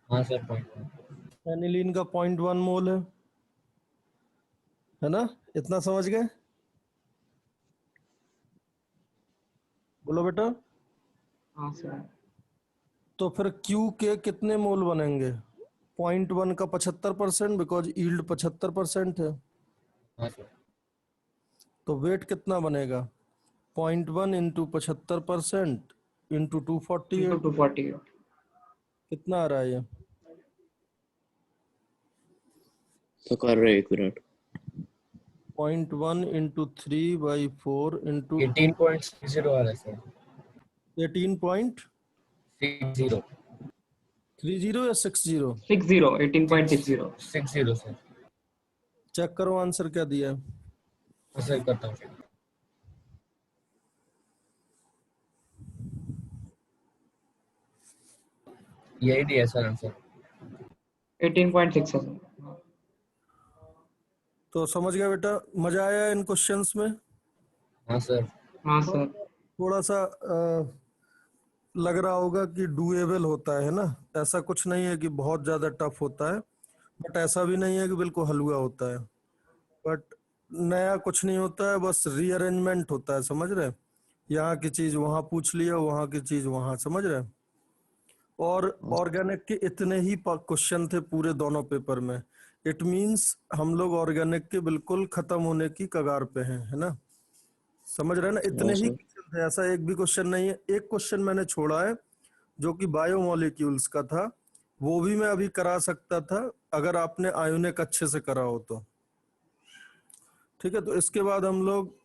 हाँ सर 0.1। एनिलीन का 0.1 मोल है ना, इतना समझ गए? बोलो बेटा। हाँ सर। तो फिर क्यू के कितने मोल बनेंगे? 0.1 का 75%, बिकॉज यील्ड 75% है। हाँ सर। तो वेट कितना बनेगा? 0.1 इंटू 75% इंटू 248। 248। कितना आ रहा है ये? तो कर रहे 1 मिनट। 0.1 इंटू 3/4 इंटू 18.60 आ रहा है सर। 18.30 60 या 60? 60, 18.60। 60 सर। चेक करो आंसर क्या दिया है। हाँ सर, करता हूँ। यही दिया सर आंसर। 18.6 है सर। तो समझ गया बेटा? मजा आया इन क्वेश्चंस में? हाँ सर। हाँ सर। थोड़ा सा लग रहा होगा कि डूएबल होता है ना? ऐसा कुछ नहीं है कि बहुत ज्यादा टफ होता है, बट ऐसा भी नहीं है कि बिल्कुल हलवा होता है। बट नया कुछ नहीं होता है, बस रीअरेंजमेंट होता है, समझ रहे? यहाँ की चीज वहां पूछ लिया, वहां की चीज वहां, समझ रहे? और ऑर्गेनिक के इतने ही क्वेश्चन थे पूरे दोनों पेपर में। इट मींस हम लोग ऑर्गेनिक के बिल्कुल खत्म होने की कगार पे हैं, है ना? समझ रहे हैं ना? इतने हाँ ही सर। क्वेश्चन थे, ऐसा एक भी क्वेश्चन नहीं है। एक क्वेश्चन मैंने छोड़ा है जो कि बायोमोलिक्यूल्स का था, वो भी मैं अभी करा सकता था अगर आपने आयोनिक अच्छे से करा हो तो। ठीक है, तो इसके बाद हम लोग